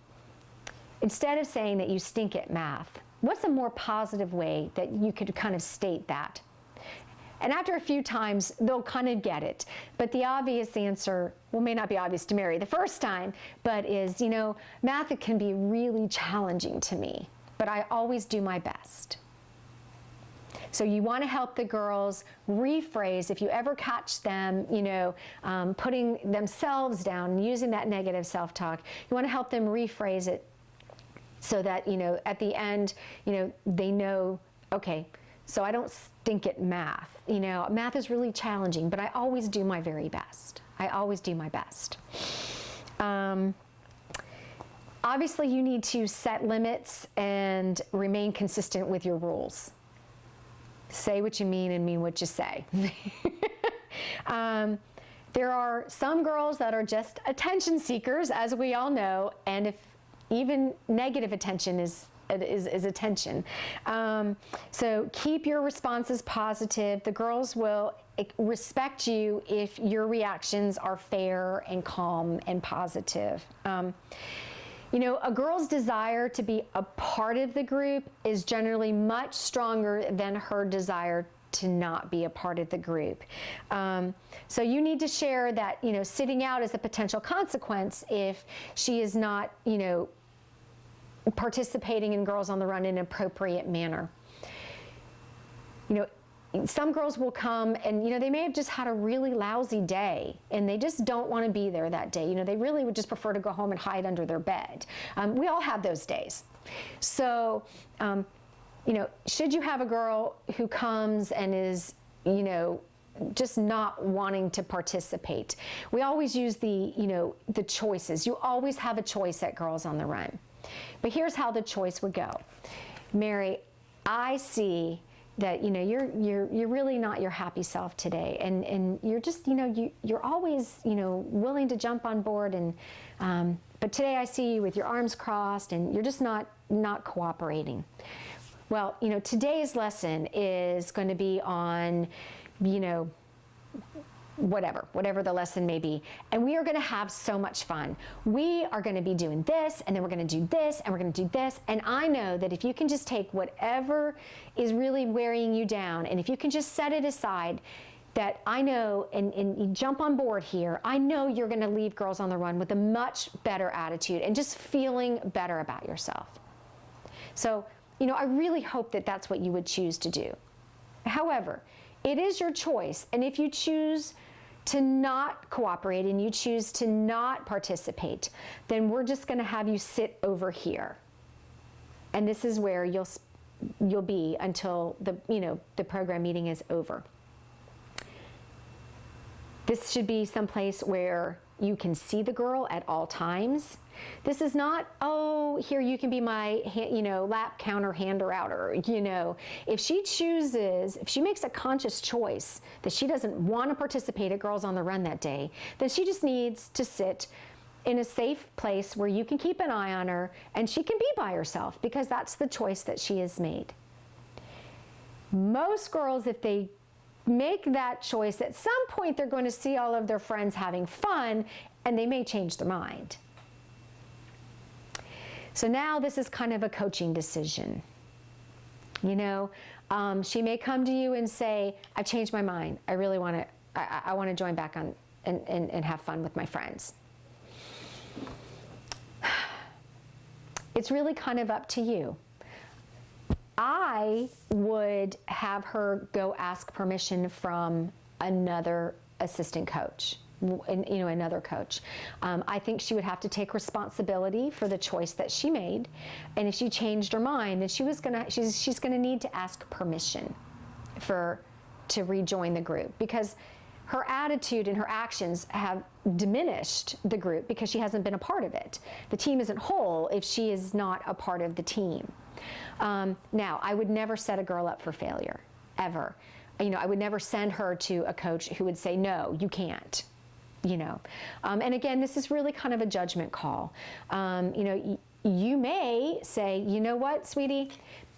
instead of saying that you stink at math, what's a more positive way that you could kind of state that?" And after a few times, they'll kind of get it. But the obvious answer, may not be obvious to Mary the first time, but is, math, it can be really challenging to me, but I always do my best. So you want to help the girls rephrase. If you ever catch them, putting themselves down, using that negative self-talk, you want to help them rephrase it so that, at the end, they know, okay, so I don't stink at math. Math is really challenging, but I always do my very best. I always do my best. Obviously, you need to set limits and remain consistent with your rules. Say what you mean and mean what you say. There are some girls that are just attention seekers, as we all know, and if even negative attention is attention. So keep your responses positive. The girls will respect you if your reactions are fair and calm and positive. A girl's desire to be a part of the group is generally much stronger than her desire to not be a part of the group. So you need to share that, sitting out is a potential consequence if she is not, participating in Girls on the Run in an appropriate manner. Some girls will come and, they may have just had a really lousy day and they just don't want to be there that day. They really would just prefer to go home and hide under their bed. We all have those days. So, should you have a girl who comes and is, just not wanting to participate, we always use the choices. You always have a choice at Girls on the Run. But here's how the choice would go. Mary, I see that you're really not your happy self today, and you're just you're always willing to jump on board, and but today I see you with your arms crossed and you're just not cooperating. Well, today's lesson is going to be on whatever the lesson may be. And we are going to have so much fun. We are going to be doing this, and then we're going to do this, and we're going to do this. And I know that if you can just take whatever is really wearing you down, and if you can just set it aside, that I know, and you jump on board here, I know you're going to leave Girls on the Run with a much better attitude and just feeling better about yourself. So, I really hope that that's what you would choose to do. However, it is your choice, and if you choose to not cooperate and you choose to not participate, then we're just going to have you sit over here. And this is where you'll be until the program meeting is over. This should be someplace where you can see the girl at all times. This is not, oh, here you can be my, lap counter hander outer. If she makes a conscious choice that she doesn't want to participate at Girls on the Run that day, then she just needs to sit in a safe place where you can keep an eye on her and she can be by herself, because that's the choice that she has made. Most girls, if they make that choice, at some point they're going to see all of their friends having fun and they may change their mind. So now this is kind of a coaching decision. She may come to you and say, I've changed my mind. I really want to, I want to join back on and have fun with my friends. It's really kind of up to you. I would have her go ask permission from another assistant coach, another coach. I think she would have to take responsibility for the choice that she made, and if she changed her mind, then she's gonna need to ask permission to rejoin the group, because her attitude and her actions have diminished the group because she hasn't been a part of it. The team isn't whole if she is not a part of the team. Now, I would never set a girl up for failure, ever. I would never send her to a coach who would say, no, you can't. And again, this is really kind of a judgment call. You may say, you know what, sweetie,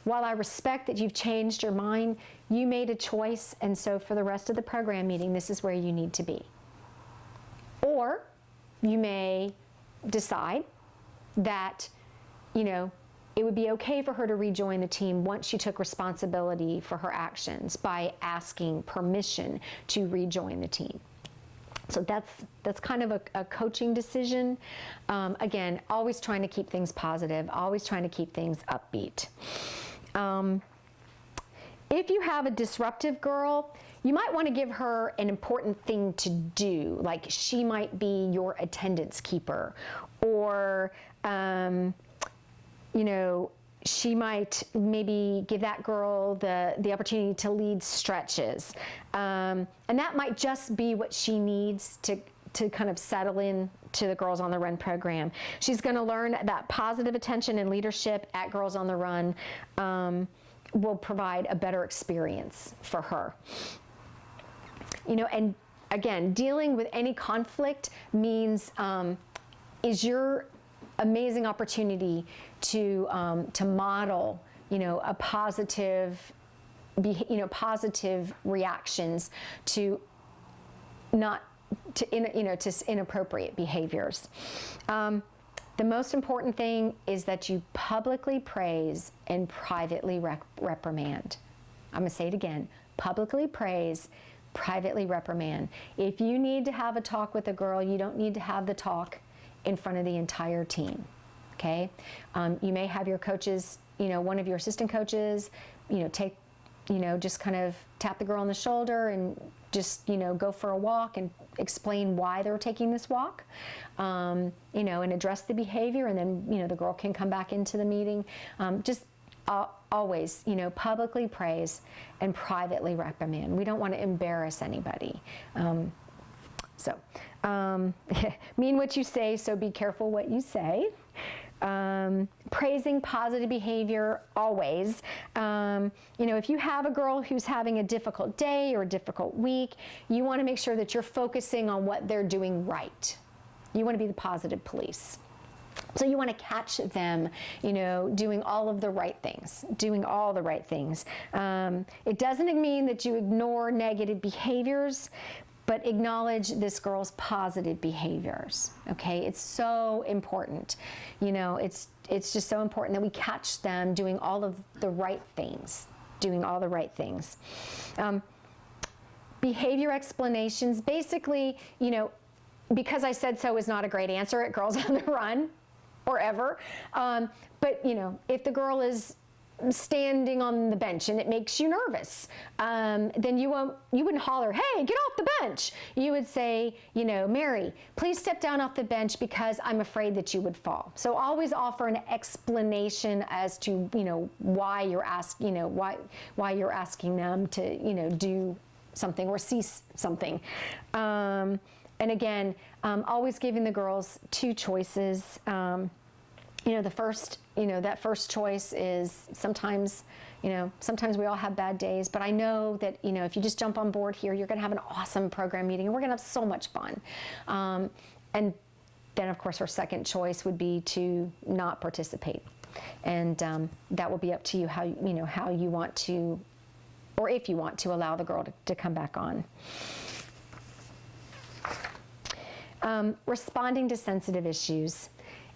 while I respect that you've changed your mind, you made a choice, and so for the rest of the program meeting, this is where you need to be. Or you may decide that, it would be okay for her to rejoin the team once she took responsibility for her actions by asking permission to rejoin the team. So that's kind of a coaching decision. Again, always trying to keep things positive, always trying to keep things upbeat. If you have a disruptive girl, you might want to give her an important thing to do, like she might be your attendance keeper, or you know, she might maybe give that girl the opportunity to lead stretches, and that might just be what she needs to kind of settle in to the Girls on the Run program. She's going to learn that positive attention and leadership at Girls on the Run will provide a better experience for her. You know, and again, dealing with any conflict means is your amazing opportunity to model, you know, a positive, positive reactions to inappropriate behaviors. The most important thing is that you publicly praise and privately reprimand. I'm going to say it again: publicly praise, privately reprimand. If you need to have a talk with a girl, you don't need to have the talk in front of the entire team, okay? You may have your coaches, you know, one of your assistant coaches, you know, just kind of tap the girl on the shoulder and just, you know, go for a walk and explain why they're taking this walk, you know, and address the behavior, and then, you know, the girl can come back into the meeting. Just always, you know, publicly praise and privately reprimand. We don't want to embarrass anybody. Mean what you say, so be careful what you say. Praising positive behavior always. You know, if you have a girl who's having a difficult day or a difficult week, you want to make sure that you're focusing on what they're doing right. You want to be the positive police. So you want to catch them, you know, doing all of the right things, doing all the right things. It doesn't mean that you ignore negative behaviors, but acknowledge this girl's positive behaviors, okay? It's so important. You know, it's just so important that we catch them doing all of the right things, Behavior explanations, basically, you know, because I said so is not a great answer at Girls on the Run or ever. But, you know, if the girl is standing on the bench and it makes you nervous, then you wouldn't holler, "Hey, get off the bench." You would say, you know, "Mary, please step down off the bench because I'm afraid that you would fall." So always offer an explanation as to, you know, why you're asking them to, you know, do something or cease something. And again, always giving the girls two choices. You know, that first choice is sometimes we all have bad days, but I know that, you know, if you just jump on board here, you're going to have an awesome program meeting and we're going to have so much fun. And then, of course, our second choice would be to not participate. And that will be up to you how you want to, or if you want to allow the girl to come back on. Responding to sensitive issues.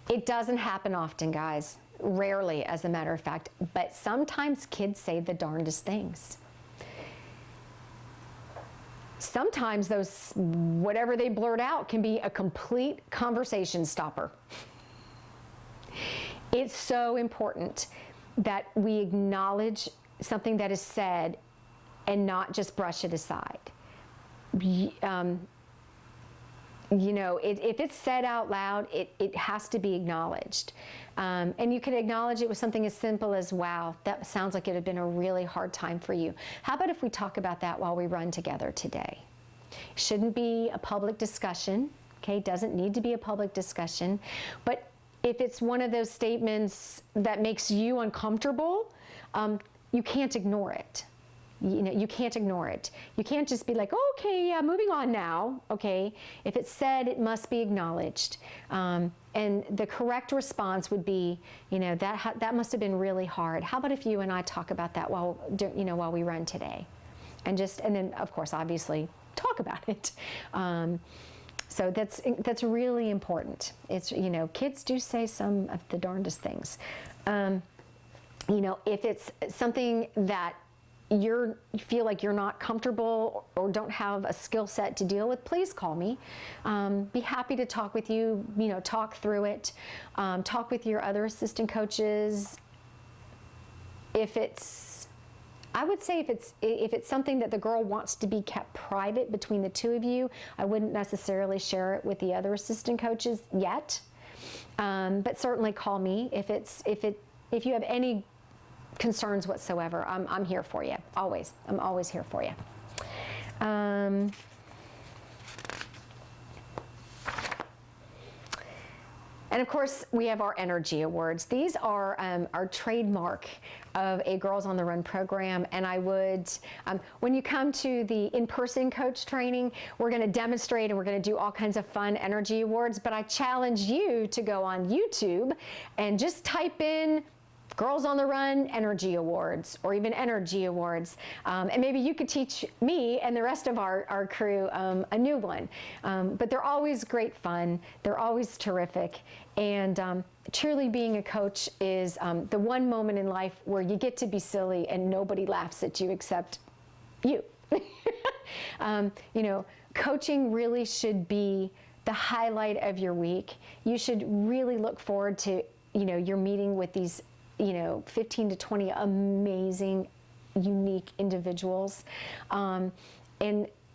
It doesn't happen often, guys. Rarely, as a matter of fact. But sometimes kids say the darndest things. Sometimes those, whatever they blurt out, can be a complete conversation stopper. It's so important that we acknowledge something that is said and not just brush it aside. You know, if it's said out loud, it has to be acknowledged. And you can acknowledge it with something as simple as, "Wow, that sounds like it had been a really hard time for you. How about if we talk about that while we run together today?" Shouldn't be a public discussion, okay? Doesn't need to be a public discussion. But if it's one of those statements that makes you uncomfortable, you can't ignore it. You know, you can't ignore it. You can't just be like, "Oh, okay, yeah, moving on now." Okay, if it's said, it must be acknowledged. And the correct response would be, you know, that must have been really hard. How about if you and I talk about that while we run today, and then of course, obviously, talk about it. So that's really important. It's, you know, kids do say some of the darndest things. You know, if it's something that you feel like you're not comfortable or don't have a skill set to deal with, please call me. Be happy to talk with you, you know, talk through it. Talk with your other assistant coaches. If it's I would say if it's something that the girl wants to be kept private between the two of you, I wouldn't necessarily share it with the other assistant coaches yet. But certainly call me if you have any concerns whatsoever. I'm here for you, always. I'm always here for you. And of course, we have our Energy Awards. These are our trademark of a Girls on the Run program. And I would, when you come to the in-person coach training, we're going to demonstrate and we're going to do all kinds of fun Energy Awards. But I challenge you to go on YouTube and just type in Girls on the Run Energy Awards, or even Energy Awards. And maybe you could teach me and the rest of our crew a new one. But they're always great fun. They're always terrific. And truly being a coach is the one moment in life where you get to be silly and nobody laughs at you except you. You know, coaching really should be the highlight of your week. You should really look forward to, you know, your meeting with these 15 to 20 amazing, unique individuals. And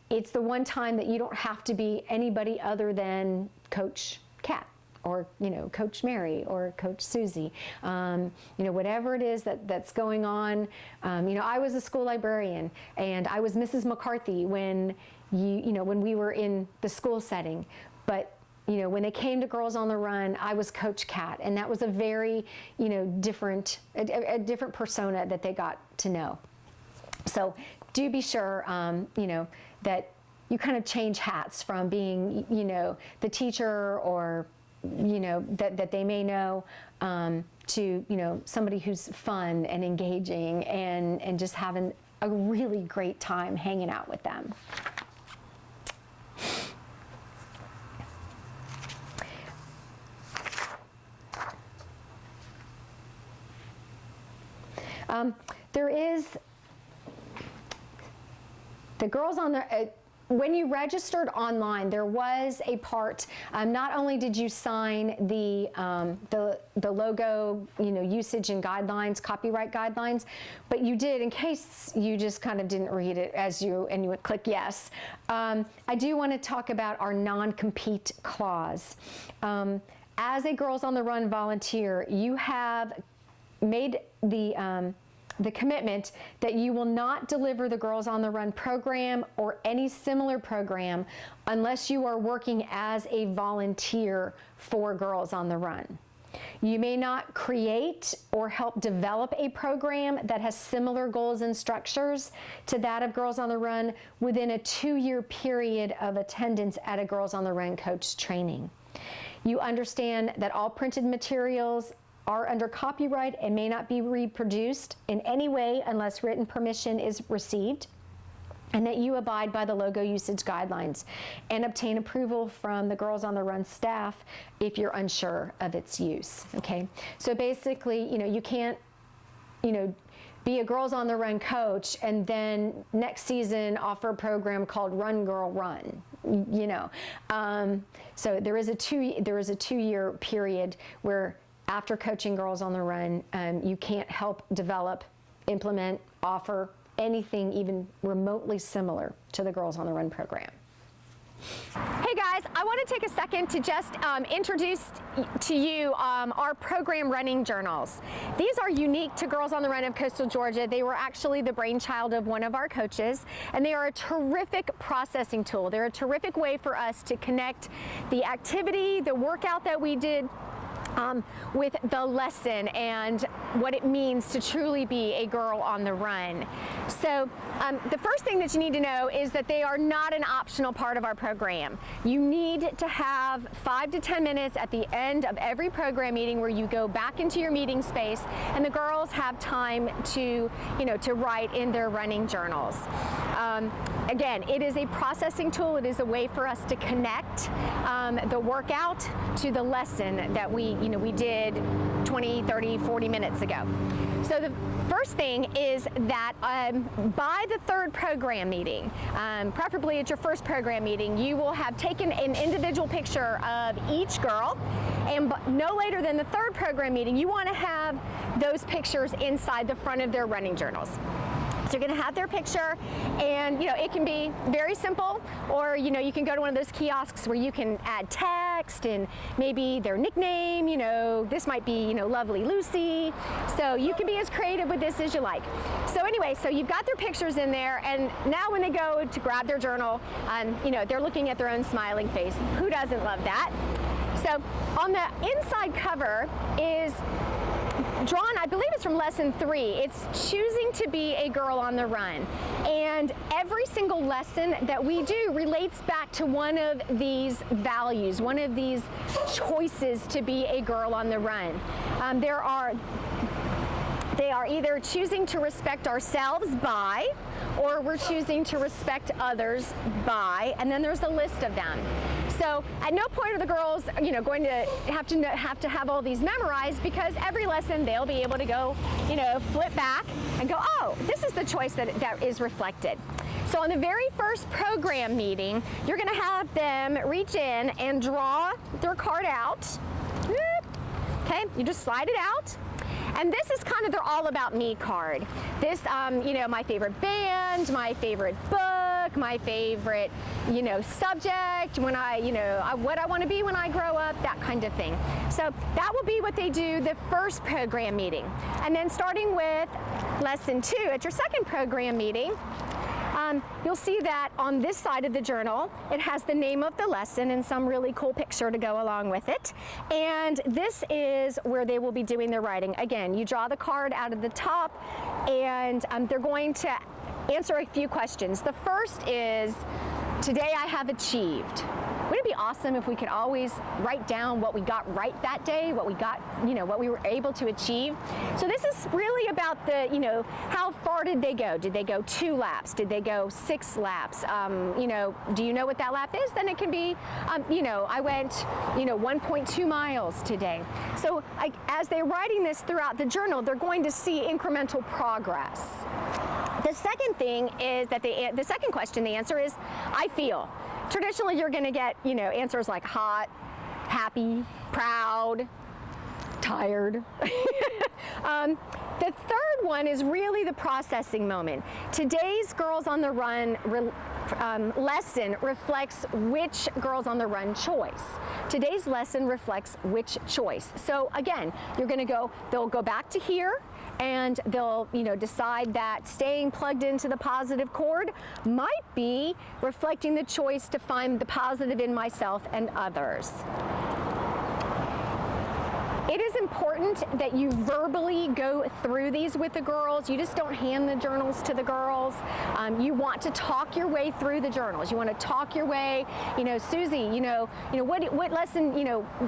it's the one time that you don't have to be anybody other than Coach Kat, or, Coach Mary, or Coach Susie. Whatever it is that's going on. I was a school librarian, and I was Mrs. McCarthy when when we were in the school setting. But when they came to Girls on the Run, I was Coach Kat, and that was a very, different, a different persona that they got to know. So do be sure, that you kind of change hats from being, the teacher or, that they may know, to, somebody who's fun and engaging and just having a really great time hanging out with them. There is the Girls on the, when you registered online, there was a part, not only did you sign the logo, usage and guidelines, copyright guidelines, but you did, in case you just kind of didn't read it and you would click yes. I do want to talk about our non-compete clause. As a Girls on the Run volunteer, you have made the commitment that you will not deliver the Girls on the Run program or any similar program unless you are working as a volunteer for Girls on the Run. You may not create or help develop a program that has similar goals and structures to that of Girls on the Run within a 2-year period of attendance at a Girls on the Run coach training. You understand that all printed materials are under copyright and may not be reproduced in any way unless written permission is received, and that you abide by the logo usage guidelines and obtain approval from the Girls on the Run staff if you're unsure of its use. Okay, so basically, you can't, be a Girls on the Run coach and then next season offer a program called Run Girl Run. So there is a 2-year period where after coaching Girls on the Run, you can't help develop, implement, offer anything even remotely similar to the Girls on the Run program. Hey guys, I want to take a second to just introduce to you our program running journals. These are unique to Girls on the Run of Coastal Georgia. They were actually the brainchild of one of our coaches, and they are a terrific processing tool. They're a terrific way for us to connect the activity, the workout that we did, with the lesson and what it means to truly be a girl on the run. So the first thing that you need to know is that they are not an optional part of our program. You need to have 5 to 10 minutes at the end of every program meeting where you go back into your meeting space and the girls have time to, to write in their running journals. Again, it is a processing tool. It is a way for us to connect the workout to the lesson that we did 20, 30, 40 minutes ago. So the first thing is that by the third program meeting, preferably at your first program meeting, you will have taken an individual picture of each girl, and no later than the third program meeting, you want to have those pictures inside the front of their running journals. So you're going to have their picture, and it can be very simple, or you can go to one of those kiosks where you can add text and maybe their nickname. This might be Lovely Lucy. So you can be as creative with this as you like. So anyway, so you've got their pictures in there, and now when they go to grab their journal, they're looking at their own smiling face. Who doesn't love that? So on the inside cover is drawn, I believe it's from lesson 3. It's choosing to be a girl on the run. And every single lesson that we do relates back to one of these values, one of these choices to be a girl on the run. They are either choosing to respect ourselves by, or we're choosing to respect others by, and then there's a list of them. So at no point are the girls, going to have all these memorized, because every lesson they'll be able to go, flip back and go, oh, this is the choice that is reflected. So on the very first program meeting, you're going to have them reach in and draw their card out. Okay, you just slide it out. And this is kind of their all about me card. This, my favorite band, my favorite book, my favorite, subject, what I want to be when I grow up, that kind of thing. So that will be what they do the first program meeting. And then starting with lesson 2 at your second program meeting, you'll see that on this side of the journal, it has the name of the lesson and some really cool picture to go along with it. And this is where they will be doing their writing. Again, you draw the card out of the top, and they're going to answer a few questions. The first is, today I have achieved. Wouldn't it be awesome if we could always write down what we got right that day, what we got, what we were able to achieve? So this is really about the, how far did they go? Did they go 2 laps? Did they go 6 laps? Do you know what that lap is? Then it can be, I went, 1.2 miles today. So as they're writing this throughout the journal, they're going to see incremental progress. The second thing is that the second question, the answer is, I feel. Traditionally, you're going to get, answers like hot, happy, proud, tired. The third one is really the processing moment. Today's Girls on the Run lesson reflects which Girls on the Run choice. Today's lesson reflects which choice. So again, they'll go back to here, and they'll decide that staying plugged into the positive cord might be reflecting the choice to find the positive in myself and others. It is important that you verbally go through these with the girls. You just don't hand the journals to the girls. You want to talk your way through the journals. You want to talk your way, Susie, what lesson,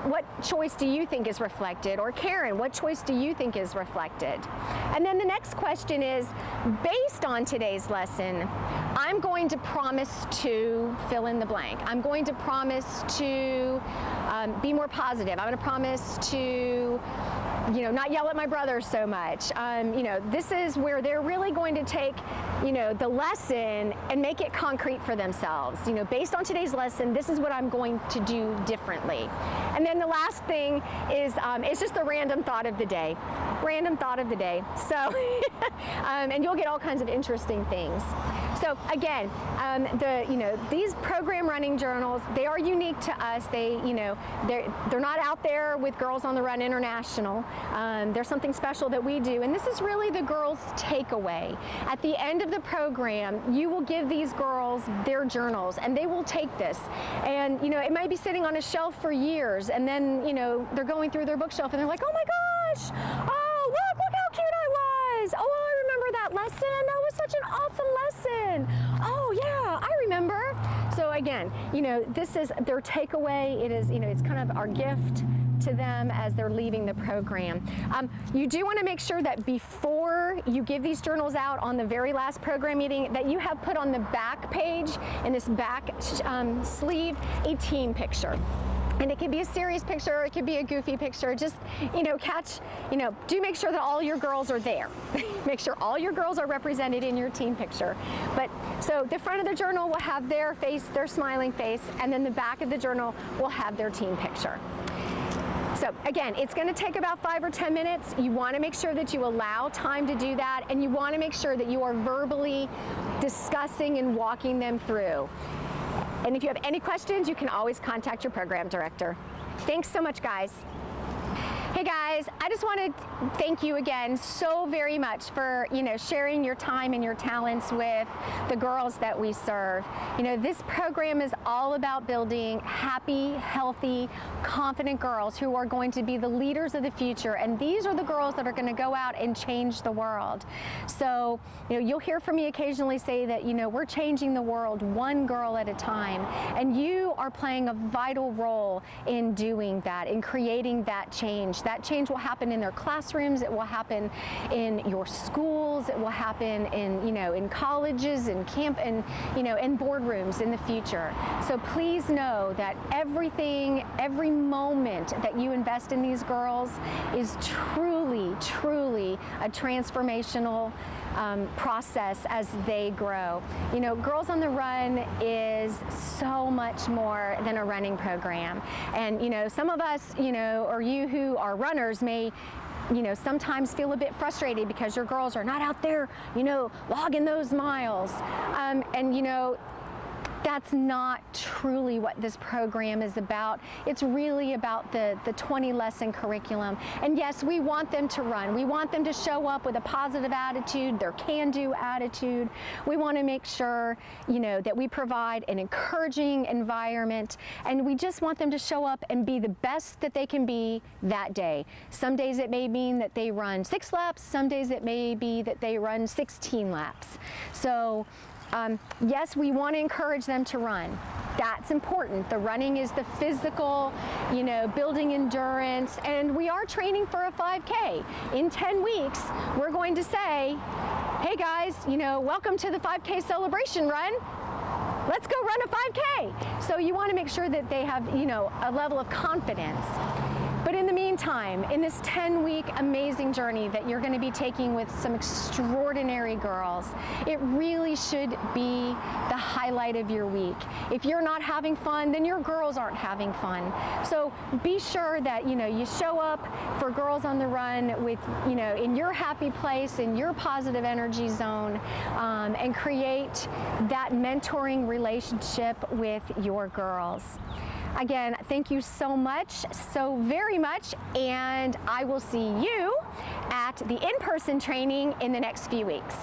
what choice do you think is reflected? Or Karen, what choice do you think is reflected? And then the next question is, based on today's lesson, I'm going to promise to fill in the blank. I'm going to promise to be more positive. I'm going to promise to not yell at my brother so much. This is where they're really going to take, the lesson and make it concrete for themselves. Based on today's lesson, this is what I'm going to do differently. And then the last thing is, it's just the random thought of the day. Random thought of the day. So, and you'll get all kinds of interesting things. So again, these program running journals, they are unique to us. They're not out there with Girls on the Run International. There's something special that we do, and this is really the girls' takeaway. At the end of the program, you will give these girls their journals, and they will take this. And it might be sitting on a shelf for years, and then they're going through their bookshelf, and they're like, oh my gosh, oh look how cute I was. Oh, I remember that lesson. That was such an awesome lesson. Oh yeah, I remember. So again, this is their takeaway. It is, it's kind of our gift to them as they're leaving the program. You do want to make sure that before you give these journals out on the very last program meeting, that you have put on the back page, in this back sleeve, a team picture. And it could be a serious picture, it could be a goofy picture. Just, do make sure that all your girls are there. Make sure all your girls are represented in your team picture. But so the front of the journal will have their face, their smiling face, and then the back of the journal will have their team picture. So again, it's going to take about 5 or 10 minutes. You want to make sure that you allow time to do that, and you want to make sure that you are verbally discussing and walking them through. And if you have any questions, you can always contact your program director. Thanks so much, guys. Hey guys, I just want to thank you again so very much for, sharing your time and your talents with the girls that we serve. This program is all about building happy, healthy, confident girls who are going to be the leaders of the future. And these are the girls that are going to go out and change the world. So, you'll hear from me occasionally say that, we're changing the world one girl at a time. And you are playing a vital role in doing that, in creating that change. That change will happen in their classrooms. It will happen in your schools. It will happen in colleges and camp and in boardrooms in the future. So please know that every moment that you invest in these girls is truly, truly a transformational process as they grow. Girls on the Run is so much more than a running program. And, some of us, or you who are runners may sometimes feel a bit frustrated because your girls are not out there, logging those miles. That's not truly what this program is about. It's really about the 20 lesson curriculum. And yes, we want them to run. We want them to show up with a positive attitude, their can-do attitude. We want to make sure, that we provide an encouraging environment, and we just want them to show up and be the best that they can be that day. Some days it may mean that they run 6 laps. Some days it may be that they run 16 laps. So, yes, we want to encourage them to run. That's important. The running is the physical, building endurance, and we are training for a 5K. In 10 weeks, we're going to say, hey guys, welcome to the 5K celebration run. Let's go run a 5K. So you want to make sure that they have, a level of confidence. But in the meantime, in this 10-week amazing journey that you're going to be taking with some extraordinary girls, it really should be the highlight of your week. If you're not having fun, then your girls aren't having fun. So be sure that, you show up for Girls on the Run with, in your happy place, in your positive energy zone, and create that mentoring relationship with your girls. Again, thank you so much, so very much, and I will see you at the in-person training in the next few weeks.